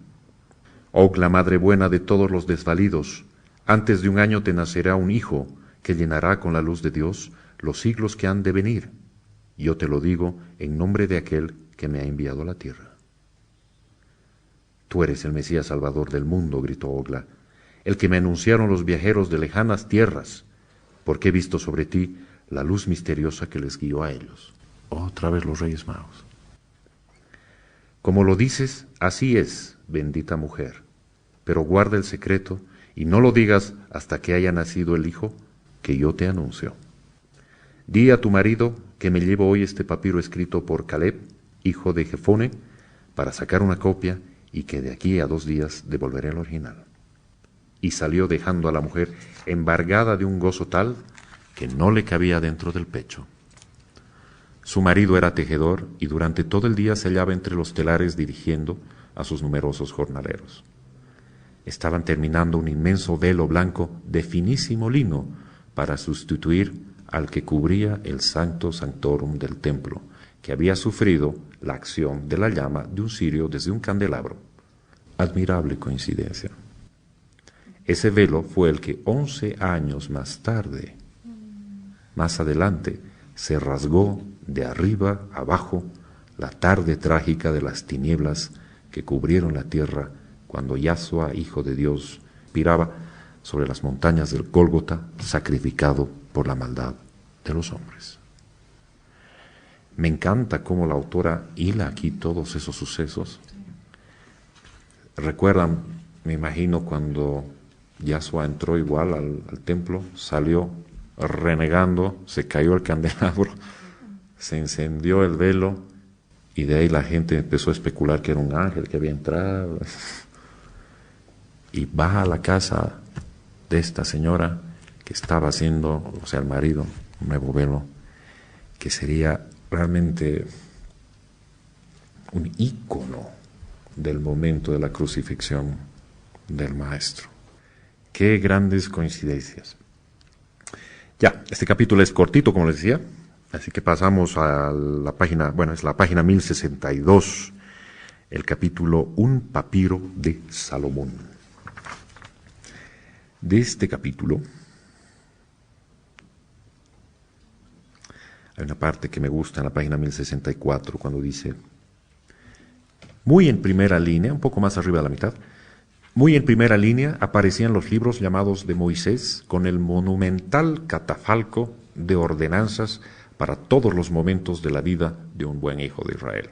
Oh, la madre buena de todos los desvalidos, antes de un año te nacerá un hijo que llenará con la luz de Dios los siglos que han de venir. Yo te lo digo en nombre de aquel que me ha enviado a la tierra. Tú eres el Mesías Salvador del mundo, gritó Ogla, el que me anunciaron los viajeros de lejanas tierras, porque he visto sobre ti la luz misteriosa que les guió a ellos. Otra vez los Reyes Magos. Como lo dices, así es, bendita mujer, pero guarda el secreto y no lo digas hasta que haya nacido el hijo que yo te anuncio. Di a tu marido que me llevo hoy este papiro escrito por Caleb, hijo de Jefone, para sacar una copia y que de aquí a 2 días devolveré el original. Y salió dejando a la mujer embargada de un gozo tal que no le cabía dentro del pecho. Su marido era tejedor y durante todo el día se hallaba entre los telares dirigiendo a sus numerosos jornaleros. Estaban terminando un inmenso velo blanco de finísimo lino para sustituir al que cubría el Sancto Sanctorum del templo, que había sufrido la acción de la llama de un cirio desde un candelabro. Admirable coincidencia. Ese velo fue el que 11 años más tarde, más adelante, se rasgó de arriba abajo la tarde trágica de las tinieblas que cubrieron la tierra cuando Yahshua, Hijo de Dios, piraba sobre las montañas del Gólgota, sacrificado por la maldad de los hombres. Me encanta cómo la autora hila aquí todos esos sucesos. Recuerdan, me imagino, cuando Yahshua entró igual al templo, salió renegando, se cayó el candelabro, se encendió el velo y de ahí la gente empezó a especular que era un ángel que había entrado. Y va a la casa de esta señora que estaba haciendo, o sea, el marido, un nuevo velo, que sería realmente un ícono del momento de la crucifixión del Maestro. Qué grandes coincidencias. Ya, este capítulo es cortito, como les decía, así que pasamos a la página, bueno, es la página 1062, el capítulo Un papiro de Salomón. De este capítulo Hay una parte que me gusta en la página 1064 cuando dice, muy en primera línea, un poco más arriba de la mitad, muy en primera línea aparecían los libros llamados de Moisés con el monumental catafalco de ordenanzas para todos los momentos de la vida de un buen hijo de Israel.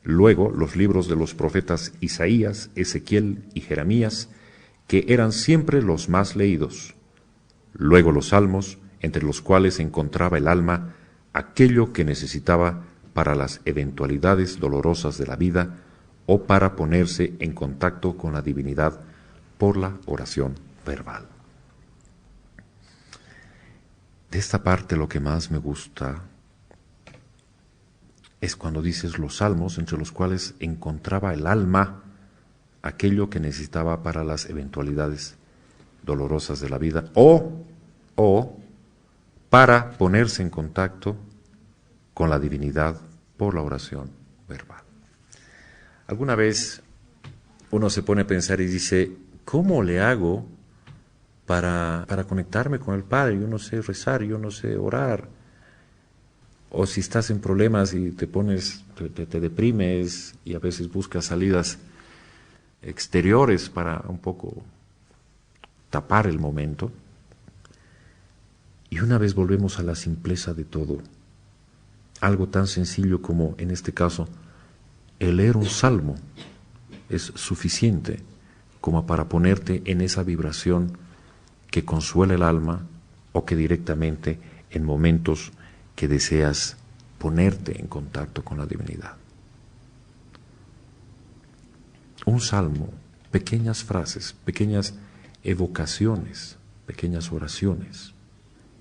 Luego los libros de los profetas Isaías, Ezequiel y Jeremías, que eran siempre los más leídos. Luego los salmos, entre los cuales encontraba el alma aquello que necesitaba para las eventualidades dolorosas de la vida o para ponerse en contacto con la divinidad por la oración verbal. De esta parte lo que más me gusta es cuando dices los salmos, entre los cuales encontraba el alma aquello que necesitaba para las eventualidades dolorosas de la vida o para ponerse en contacto con la divinidad por la oración verbal. Alguna vez uno se pone a pensar y dice, ¿cómo le hago para conectarme con el Padre? Yo no sé rezar, yo no sé orar. O si estás en problemas y te pones, te deprimes y a veces buscas salidas exteriores para un poco tapar el momento. Y una vez volvemos a la simpleza de todo, algo tan sencillo como, en este caso, el leer un salmo es suficiente como para ponerte en esa vibración que consuela el alma o que directamente en momentos que deseas ponerte en contacto con la divinidad. Un salmo, pequeñas frases, pequeñas evocaciones, pequeñas oraciones,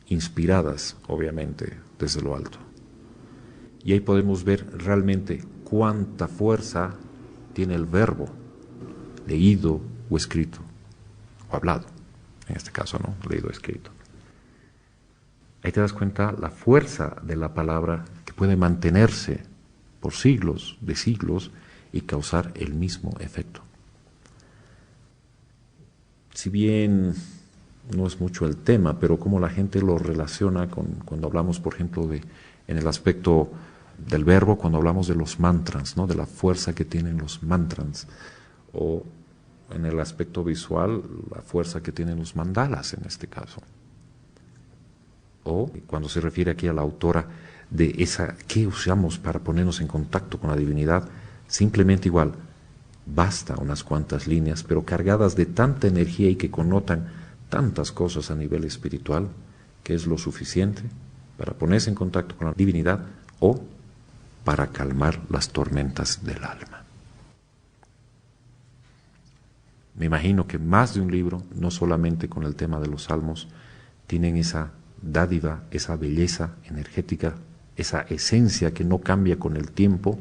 inspiradas, obviamente, desde lo alto. Y ahí podemos ver realmente cuánta fuerza tiene el verbo, leído o escrito, o hablado, en este caso, ¿no? Leído o escrito. Ahí te das cuenta la fuerza de la palabra que puede mantenerse por siglos de siglos y causar el mismo efecto. Si bien no es mucho el tema, pero cómo la gente lo relaciona cuando hablamos, por ejemplo, en el aspecto del verbo, cuando hablamos de los mantras, ¿no? De la fuerza que tienen los mantras, o en el aspecto visual, la fuerza que tienen los mandalas en este caso. O cuando se refiere aquí a la autora de esa, ¿qué usamos para ponernos en contacto con la divinidad? Simplemente igual, basta unas cuantas líneas, pero cargadas de tanta energía y que connotan tantas cosas a nivel espiritual, que es lo suficiente para ponerse en contacto con la divinidad o para calmar las tormentas del alma. Me imagino que más de un libro, no solamente con el tema de los salmos, tienen esa dádiva, esa belleza energética, esa esencia que no cambia con el tiempo,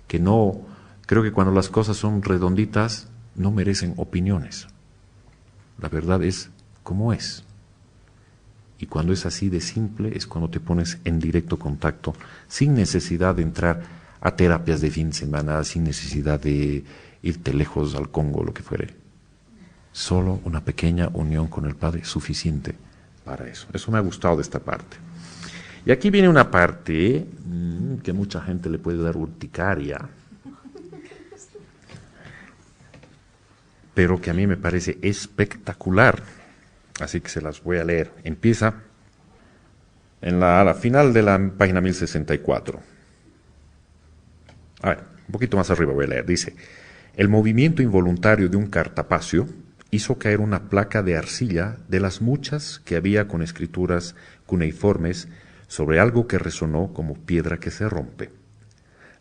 que no, creo que cuando las cosas son redonditas no merecen opiniones. La verdad es como es. Y cuando es así de simple es cuando te pones en directo contacto, sin necesidad de entrar a terapias de fin de semana, sin necesidad de irte lejos al Congo, lo que fuere. Solo una pequeña unión con el Padre es suficiente para eso. Eso me ha gustado de esta parte. Y aquí viene una parte que mucha gente le puede dar urticaria, pero que a mí me parece espectacular. Así que se las voy a leer. Empieza a la final de la página 1064. A ver, un poquito más arriba voy a leer. Dice, el movimiento involuntario de un cartapacio hizo caer una placa de arcilla de las muchas que había con escrituras cuneiformes sobre algo que resonó como piedra que se rompe.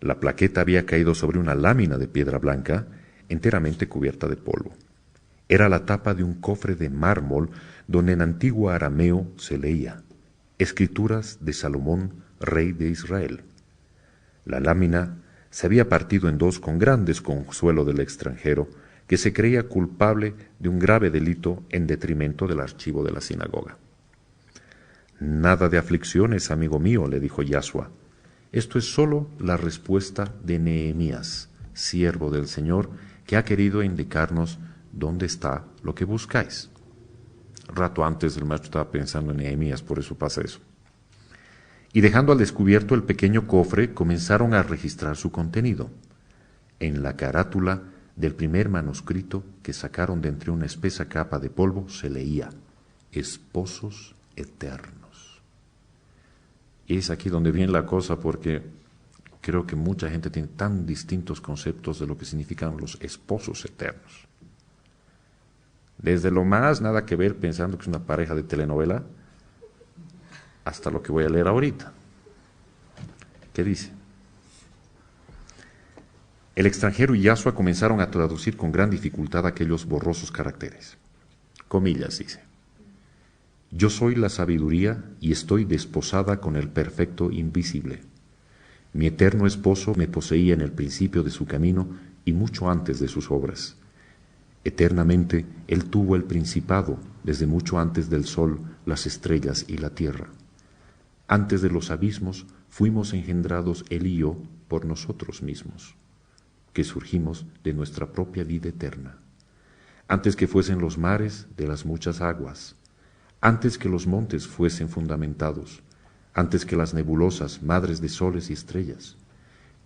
La plaqueta había caído sobre una lámina de piedra blanca enteramente cubierta de polvo. Era la tapa de un cofre de mármol donde en antiguo arameo se leía Escrituras de Salomón, rey de Israel. La lámina se había partido en dos con gran desconsuelo del extranjero, que se creía culpable de un grave delito en detrimento del archivo de la sinagoga. Nada de aflicciones, amigo mío, le dijo Yasua. Esto es solo la respuesta de Nehemías, siervo del Señor, que ha querido indicarnos dónde está lo que buscáis. Rato antes el maestro estaba pensando en Nehemías, por eso pasa eso. y dejando al descubierto el pequeño cofre, comenzaron a registrar su contenido. En la carátula del primer manuscrito que sacaron de entre una espesa capa de polvo se leía: esposos eternos. Y es aquí donde viene la cosa, porque creo que mucha gente tiene tan distintos conceptos de lo que significan los esposos eternos. Desde lo más nada que ver, pensando que es una pareja de telenovela, hasta lo que voy a leer ahorita. ¿Qué dice? El extranjero y Yasua comenzaron a traducir con gran dificultad aquellos borrosos caracteres. Comillas, dice: yo soy la sabiduría y estoy desposada con el perfecto invisible. Mi eterno esposo me poseía en el principio de su camino y mucho antes de sus obras. Eternamente él tuvo el principado desde mucho antes del sol, las estrellas y la tierra. Antes de los abismos fuimos engendrados él y yo por nosotros mismos, que surgimos de nuestra propia vida eterna. Antes que fuesen los mares de las muchas aguas, antes que los montes fuesen fundamentados, antes que las nebulosas, madres de soles y estrellas,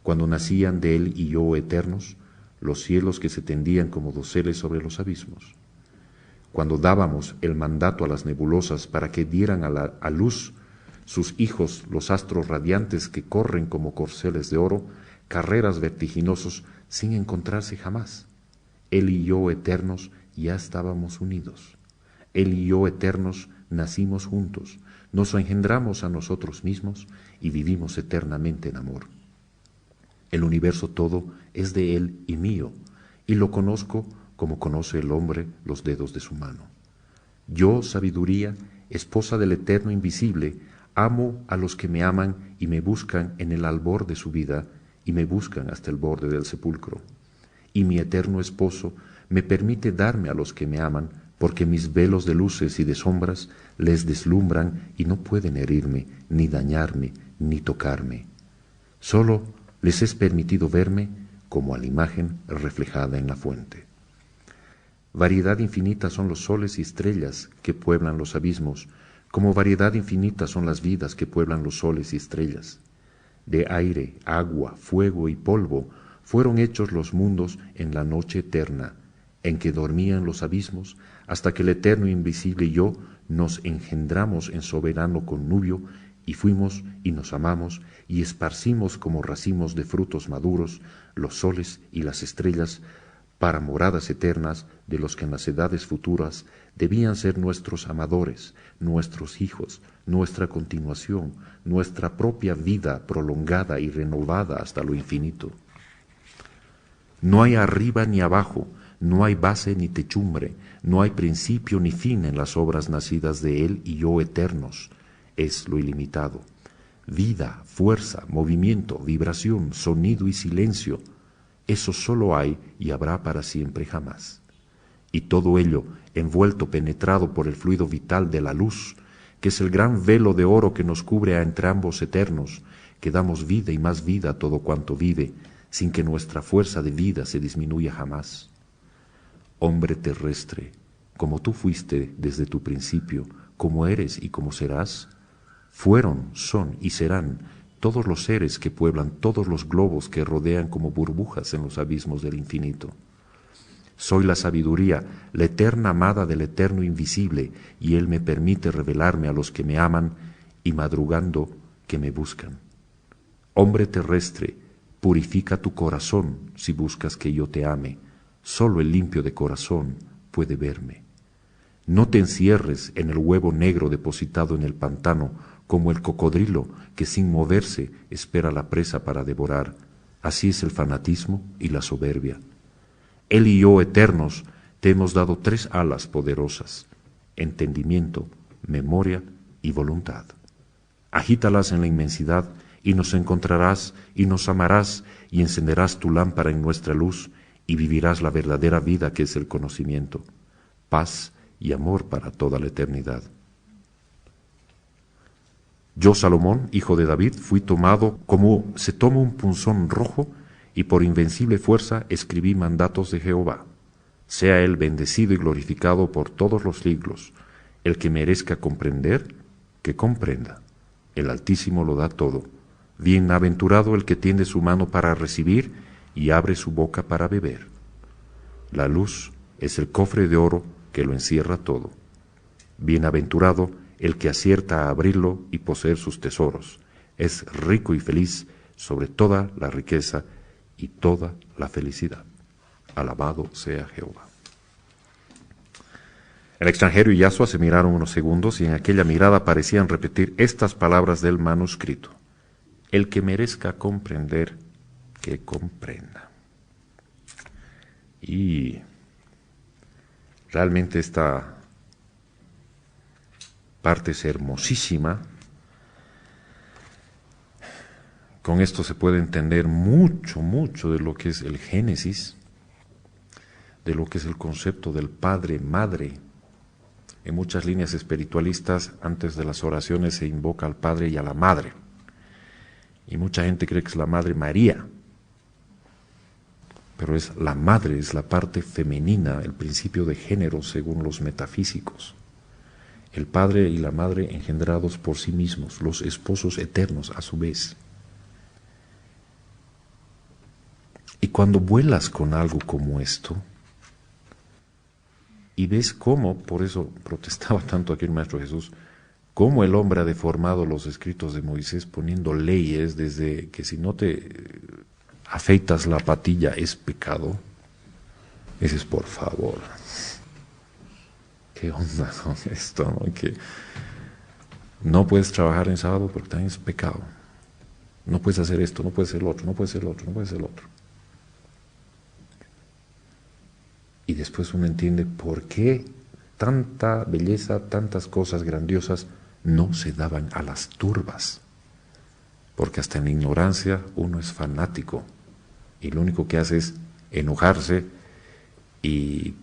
cuando nacían de él y yo eternos, los cielos que se tendían como doseles sobre los abismos. Cuando dábamos el mandato a las nebulosas para que dieran a luz sus hijos, los astros radiantes que corren como corceles de oro, carreras vertiginosos sin encontrarse jamás. Él y yo eternos ya estábamos unidos. Él y yo eternos nacimos juntos, nos engendramos a nosotros mismos y vivimos eternamente en amor. El universo todo es de él y mío, y lo conozco como conoce el hombre los dedos de su mano. Yo, sabiduría, esposa del eterno invisible, amo a los que me aman y me buscan en el albor de su vida y me buscan hasta el borde del sepulcro. Y mi eterno esposo me permite darme a los que me aman, porque mis velos de luces y de sombras les deslumbran y no pueden herirme, ni dañarme, ni tocarme. Solo les es permitido verme como a la imagen reflejada en la fuente. Variedad infinita son los soles y estrellas que pueblan los abismos, como variedad infinita son las vidas que pueblan los soles y estrellas. De aire, agua, fuego y polvo fueron hechos los mundos en la noche eterna, en que dormían los abismos, hasta que el eterno invisible y yo nos engendramos en soberano connubio, y fuimos y nos amamos, y esparcimos como racimos de frutos maduros los soles y las estrellas, para moradas eternas de los que en las edades futuras debían ser nuestros amadores, nuestros hijos, nuestra continuación, nuestra propia vida prolongada y renovada hasta lo infinito. No hay arriba ni abajo, no hay base ni techumbre, no hay principio ni fin en las obras nacidas de él y yo eternos. Es lo ilimitado. Vida, fuerza, movimiento, vibración, sonido y silencio, eso solo hay y habrá para siempre jamás. Y todo ello envuelto, penetrado por el fluido vital de la luz, que es el gran velo de oro que nos cubre a entrambos eternos, que damos vida y más vida a todo cuanto vive, sin que nuestra fuerza de vida se disminuya jamás. Hombre terrestre, como tú fuiste desde tu principio, como eres y como serás, fueron, son y serán todos los seres que pueblan todos los globos que rodean como burbujas en los abismos del infinito. Soy la sabiduría, la eterna amada del eterno invisible, y él me permite revelarme a los que me aman y madrugando que me buscan. Hombre terrestre, purifica tu corazón si buscas que yo te ame. Solo el limpio de corazón puede verme. No te encierres en el huevo negro depositado en el pantano, como el cocodrilo que sin moverse espera la presa para devorar. Así es el fanatismo y la soberbia. Él y yo eternos te hemos dado 3 alas poderosas: entendimiento, memoria y voluntad. Agítalas en la inmensidad y nos encontrarás y nos amarás y encenderás tu lámpara en nuestra luz y vivirás la verdadera vida que es el conocimiento, paz y amor para toda la eternidad. Yo, Salomón, hijo de David, fui tomado como se toma un punzón rojo, y por invencible fuerza escribí mandatos de Jehová. Sea él bendecido y glorificado por todos los siglos. El que merezca comprender, que comprenda. El Altísimo lo da todo. Bienaventurado el que tiende su mano para recibir y abre su boca para beber. La luz es el cofre de oro que lo encierra todo. Bienaventurado el que acierta a abrirlo y poseer sus tesoros. Es rico y feliz sobre toda la riqueza y toda la felicidad. Alabado sea Jehová. El extranjero y Yahshua se miraron unos segundos y en aquella mirada parecían repetir estas palabras del manuscrito. El que merezca comprender, que comprenda. Y realmente esta parte es hermosísima. Con esto se puede entender mucho de lo que es el Génesis, de lo que es el concepto del Padre, Madre. En muchas líneas espiritualistas, antes de las oraciones se invoca al Padre y a la Madre. Y mucha gente cree que es la Madre María, pero es la madre, es la parte femenina, el principio de género según los metafísicos. El padre y la madre engendrados por sí mismos, los esposos eternos a su vez. Y cuando vuelas con algo como esto, y ves cómo, por eso protestaba tanto aquí el Maestro Jesús, cómo el hombre ha deformado los escritos de Moisés poniendo leyes desde que si no te afeitas la patilla es pecado. Ese es por favor. ¿Qué onda con esto? ¿No? Que no puedes trabajar en sábado porque también es pecado. No puedes hacer esto, no puedes hacer lo otro, no puedes hacer lo otro, no puedes hacer lo otro. Y después uno entiende por qué tanta belleza, tantas cosas grandiosas no se daban a las turbas. Porque hasta en la ignorancia uno es fanático y lo único que hace es enojarse y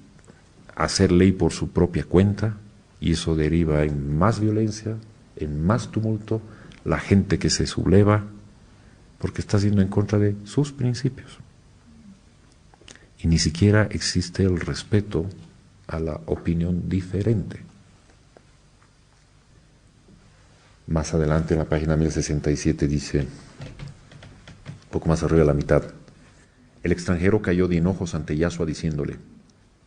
hacer ley por su propia cuenta, y eso deriva en más violencia, en más tumulto, la gente que se subleva porque está yendo en contra de sus principios. Y ni siquiera existe el respeto a la opinión diferente. Más adelante en la página 1067 dice, poco más arriba de la mitad, el extranjero cayó de hinojos ante Yahshua diciéndole,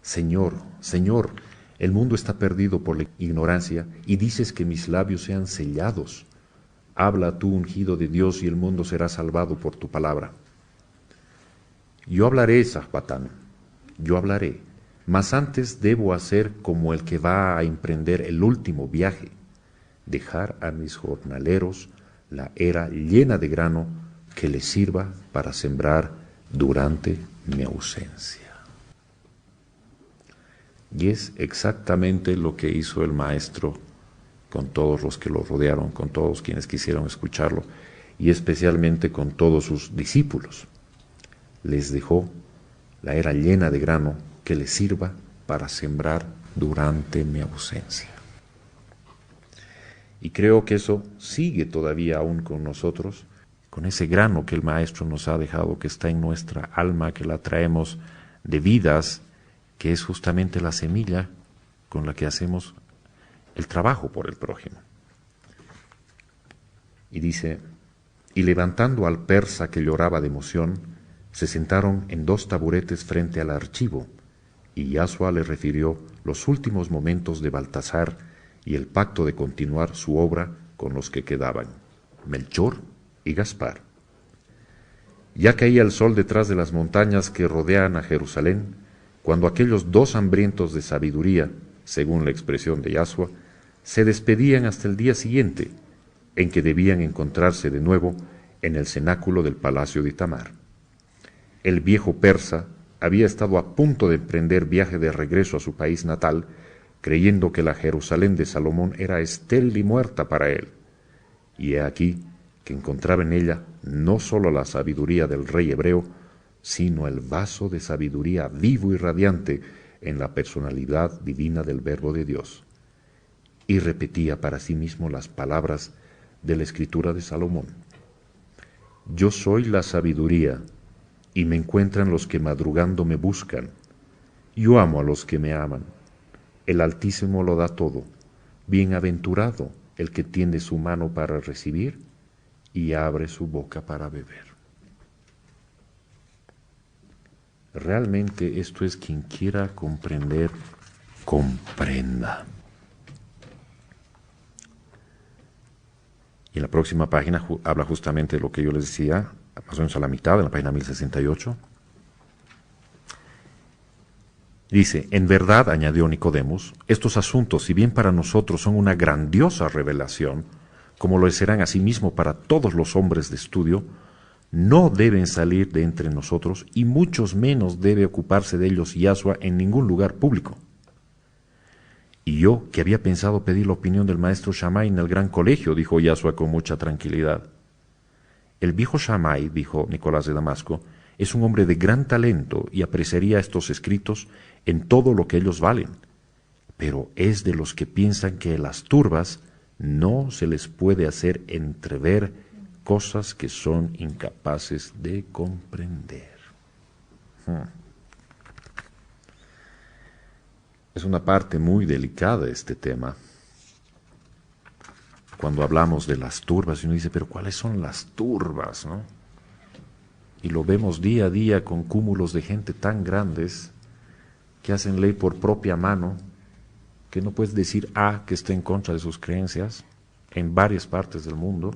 Señor, Señor, el mundo está perdido por la ignorancia y dices que mis labios sean sellados. Habla tú, ungido de Dios, y el mundo será salvado por tu palabra. Yo hablaré, Sahbatán, yo hablaré, mas antes debo hacer como el que va a emprender el último viaje, dejar a mis jornaleros la era llena de grano que les sirva para sembrar durante mi ausencia. Y es exactamente lo que hizo el maestro con todos los que lo rodearon, con todos quienes quisieron escucharlo, y especialmente con todos sus discípulos. Les dejó la era llena de grano que les sirva para sembrar durante mi ausencia. Y creo que eso sigue todavía aún con nosotros, con ese grano que el Maestro nos ha dejado, que está en nuestra alma, que la traemos de vidas, que es justamente la semilla con la que hacemos el trabajo por el prójimo. Y dice, y levantando al persa que lloraba de emoción, se sentaron en 2 taburetes frente al archivo, y Yahshua le refirió los últimos momentos de Baltasar y el pacto de continuar su obra con los que quedaban, Melchor y Gaspar. Ya caía el sol detrás de las montañas que rodean a Jerusalén, cuando aquellos 2 hambrientos de sabiduría, según la expresión de Yahshua, se despedían hasta el día siguiente, en que debían encontrarse de nuevo en el cenáculo del palacio de Itamar. El viejo persa había estado a punto de emprender viaje de regreso a su país natal, creyendo que la Jerusalén de Salomón era estéril y muerta para él. Y he aquí que encontraba en ella no sólo la sabiduría del rey hebreo, sino el vaso de sabiduría vivo y radiante en la personalidad divina del Verbo de Dios. Y repetía para sí mismo las palabras de la Escritura de Salomón. Yo soy la sabiduría, y me encuentran los que madrugando me buscan. Yo amo a los que me aman. El Altísimo lo da todo. Bienaventurado el que tiende su mano para recibir y abre su boca para beber. Realmente esto es quien quiera comprender, comprenda. Y en la próxima página habla justamente de lo que yo les decía, más o menos a la mitad, en la página 1068. Dice, en verdad, añadió Nicodemos, estos asuntos, si bien para nosotros son una grandiosa revelación, como lo serán asimismo para todos los hombres de estudio, no deben salir de entre nosotros y muchos menos debe ocuparse de ellos Yahshua en ningún lugar público. Y yo, que había pensado pedir la opinión del maestro Shammai en el gran colegio, dijo Yahshua con mucha tranquilidad. El viejo Shammai, dijo Nicolás de Damasco, es un hombre de gran talento y apreciaría estos escritos en todo lo que ellos valen, pero es de los que piensan que a las turbas no se les puede hacer entrever cosas que son incapaces de comprender. Es una parte muy delicada este tema. Cuando hablamos de las turbas, uno dice, pero ¿cuáles son las turbas, no? Y lo vemos día a día con cúmulos de gente tan grandes que hacen ley por propia mano, que no puedes decir A que esté en contra de sus creencias en varias partes del mundo,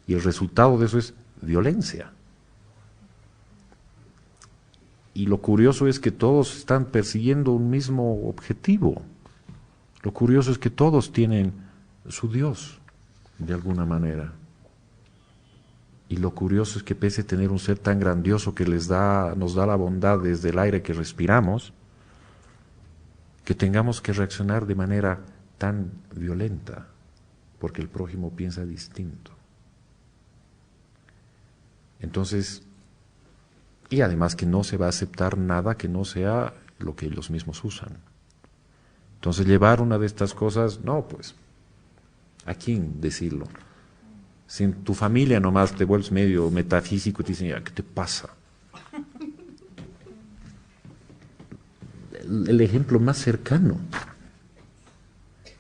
y el resultado de eso es violencia. Y lo curioso es que todos están persiguiendo un mismo objetivo. Lo curioso es que todos tienen su Dios, de alguna manera. Y lo curioso es que pese a tener un ser tan grandioso que nos da la bondad desde el aire que respiramos, que tengamos que reaccionar de manera tan violenta, porque el prójimo piensa distinto. Entonces, y además que no se va a aceptar nada que no sea lo que ellos mismos usan. Entonces, llevar una de estas cosas, no, pues, ¿a quién decirlo? Si en tu familia nomás te vuelves medio metafísico y te dicen, ¿qué te pasa? El ejemplo más cercano.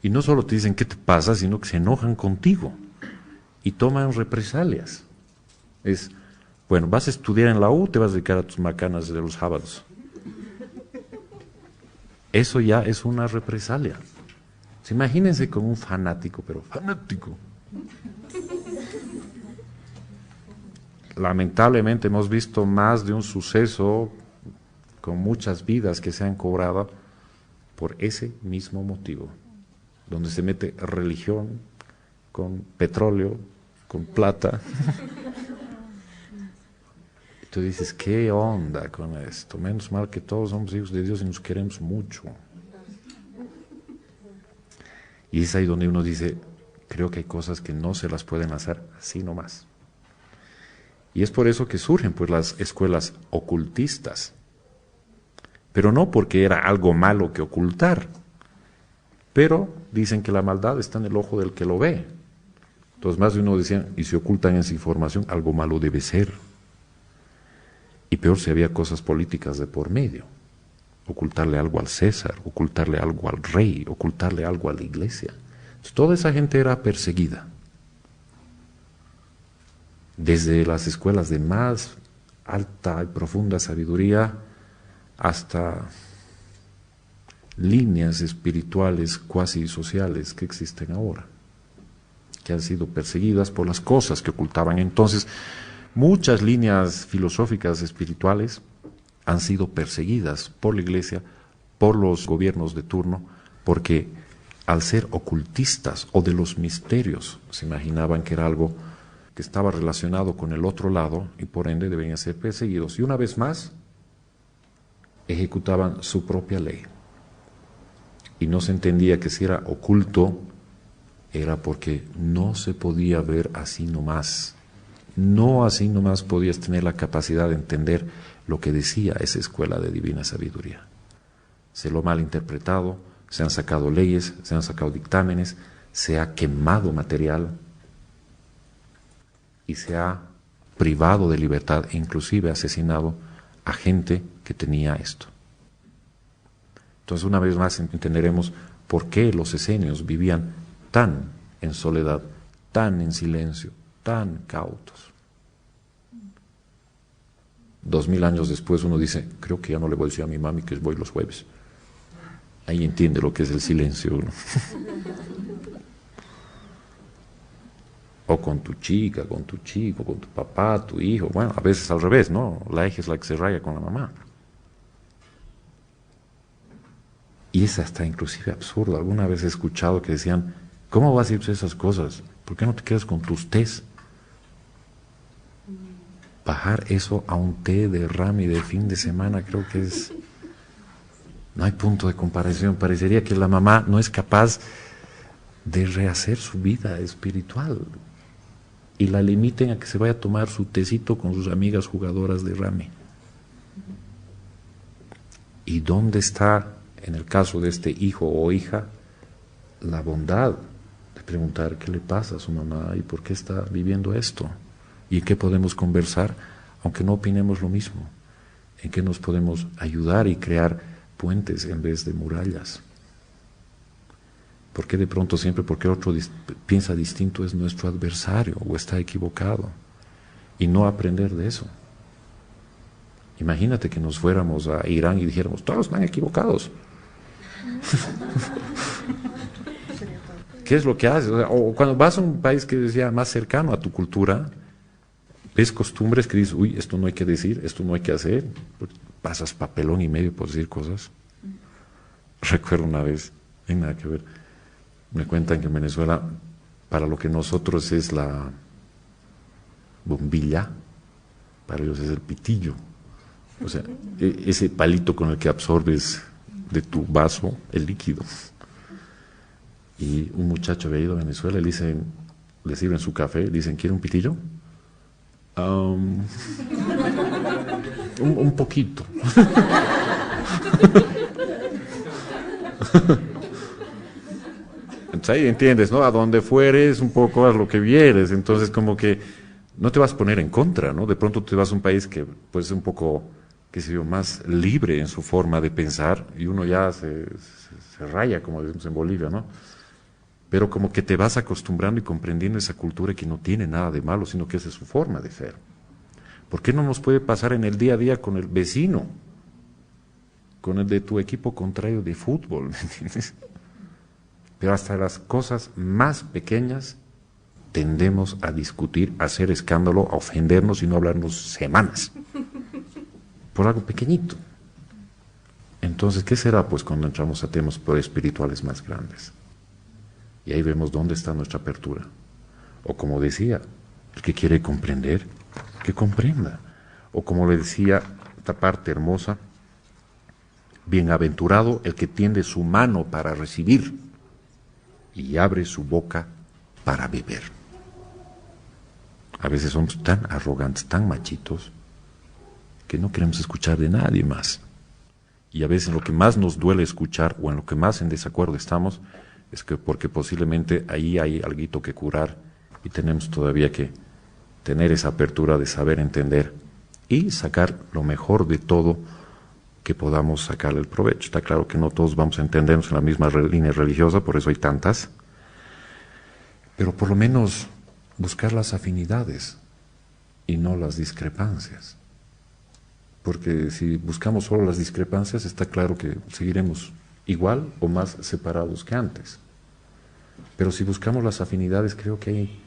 Y no solo te dicen, ¿qué te pasa?, sino que se enojan contigo y toman represalias. Es, bueno, vas a estudiar en la U, te vas a dedicar a tus macanas de los sábados. Eso ya es una represalia. Imagínense con un fanático, pero fanático. Lamentablemente hemos visto más de un suceso con muchas vidas que se han cobrado por ese mismo motivo, donde se mete religión con petróleo, con plata. Y tú dices, ¿qué onda con esto? Menos mal que todos somos hijos de Dios y nos queremos mucho. Y es ahí donde uno dice, creo que hay cosas que no se las pueden hacer así nomás. Y es por eso que surgen pues las escuelas ocultistas. Pero no porque era algo malo que ocultar, pero dicen que la maldad está en el ojo del que lo ve. Entonces más de uno decía, y si ocultan esa información, algo malo debe ser. Y peor si había cosas políticas de por medio. Ocultarle algo al César, ocultarle algo al rey, ocultarle algo a la iglesia. Entonces, toda esa gente era perseguida. Desde las escuelas de más alta y profunda sabiduría hasta líneas espirituales cuasi sociales que existen ahora, que han sido perseguidas por las cosas que ocultaban. Entonces, muchas líneas filosóficas espirituales han sido perseguidas por la iglesia, por los gobiernos de turno, porque al ser ocultistas o de los misterios, se imaginaban que era algo que estaba relacionado con el otro lado y por ende debían ser perseguidos. Y una vez más, ejecutaban su propia ley. Y no se entendía que si era oculto, era porque no se podía ver así nomás. No así nomás podías tener la capacidad de entender lo que decía esa escuela de divina sabiduría. Se lo ha malinterpretado, se han sacado leyes, se han sacado dictámenes, se ha quemado material y se ha privado de libertad e inclusive asesinado a gente que tenía esto. Entonces una vez más entenderemos por qué los esenios vivían tan en soledad, tan en silencio, tan cautos. 2000 años después uno dice, creo que ya no le voy a decir a mi mami que voy los jueves. Ahí entiende lo que es el silencio, ¿no? O con tu chica, con tu chico, con tu papá, tu hijo. Bueno, a veces al revés, ¿no? La hija es la que se raya con la mamá. Y es hasta inclusive absurdo. Alguna vez he escuchado que decían, ¿cómo vas a ir a esas cosas? ¿Por qué no te quedas con tus tés? Bajar eso a un té de rami de fin de semana creo que es... No hay punto de comparación. Parecería que la mamá no es capaz de rehacer su vida espiritual y la limiten a que se vaya a tomar su tecito con sus amigas jugadoras de rami. ¿Y dónde está, en el caso de este hijo o hija, la bondad de preguntar qué le pasa a su mamá y por qué está viviendo esto? ¿Y en qué podemos conversar, aunque no opinemos lo mismo? ¿En qué nos podemos ayudar y crear puentes en vez de murallas? ¿Por qué de pronto siempre porque otro piensa distinto es nuestro adversario o está equivocado? Y no aprender de eso. Imagínate que nos fuéramos a Irán y dijéramos, todos están equivocados. ¿Qué es lo que haces? O cuando vas a un país que sea más cercano a tu cultura, ves costumbres que dices, uy, esto no hay que decir, esto no hay que hacer. Pasas papelón y medio por decir cosas. Recuerdo una vez, no hay nada que ver, me cuentan que en Venezuela, para lo que nosotros es la bombilla, para ellos es el pitillo. O sea, ese palito con el que absorbes de tu vaso el líquido. Y un muchacho había ido a Venezuela y le sirven su café, le dicen, ¿quiere un pitillo? Un poquito. Entonces ahí entiendes, ¿no? A donde fueres, un poco haz lo que vieres. Entonces como que no te vas a poner en contra, ¿no? De pronto te vas a un país que pues es un poco, qué sé yo, más libre en su forma de pensar y uno ya se raya, como decimos en Bolivia, ¿no? Pero como que te vas acostumbrando y comprendiendo esa cultura que no tiene nada de malo, sino que esa es su forma de ser. ¿Por qué no nos puede pasar en el día a día con el vecino? Con el de tu equipo contrario de fútbol, ¿me entiendes? Pero hasta las cosas más pequeñas tendemos a discutir, a hacer escándalo, a ofendernos y no hablarnos semanas. Por algo pequeñito. Entonces, ¿qué será pues cuando entramos a temas espirituales más grandes? Y ahí vemos dónde está nuestra apertura. O como decía, el que quiere comprender, que comprenda. O como le decía esta parte hermosa, bienaventurado el que tiende su mano para recibir y abre su boca para beber. A veces somos tan arrogantes, tan machitos, que no queremos escuchar de nadie más. Y a veces lo que más nos duele escuchar o en lo que más en desacuerdo estamos es que porque posiblemente ahí hay algo que curar y tenemos todavía que tener esa apertura de saber entender y sacar lo mejor de todo que podamos sacarle el provecho. Está claro que no todos vamos a entendernos en la misma línea religiosa, por eso hay tantas, pero por lo menos buscar las afinidades y no las discrepancias. Porque si buscamos solo las discrepancias, está claro que seguiremos igual o más separados que antes. Pero si buscamos las afinidades, creo que ahí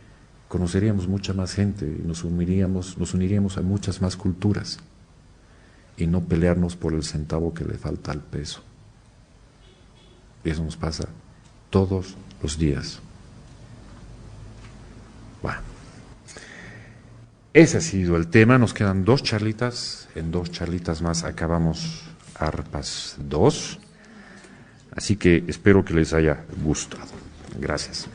conoceríamos mucha más gente y nos uniríamos a muchas más culturas y no pelearnos por el centavo que le falta al peso. Eso nos pasa todos los días. Bueno, ese ha sido el tema. Nos quedan 2 charlitas. En 2 charlitas más acabamos Arpas 2. Así que espero que les haya gustado. Gracias.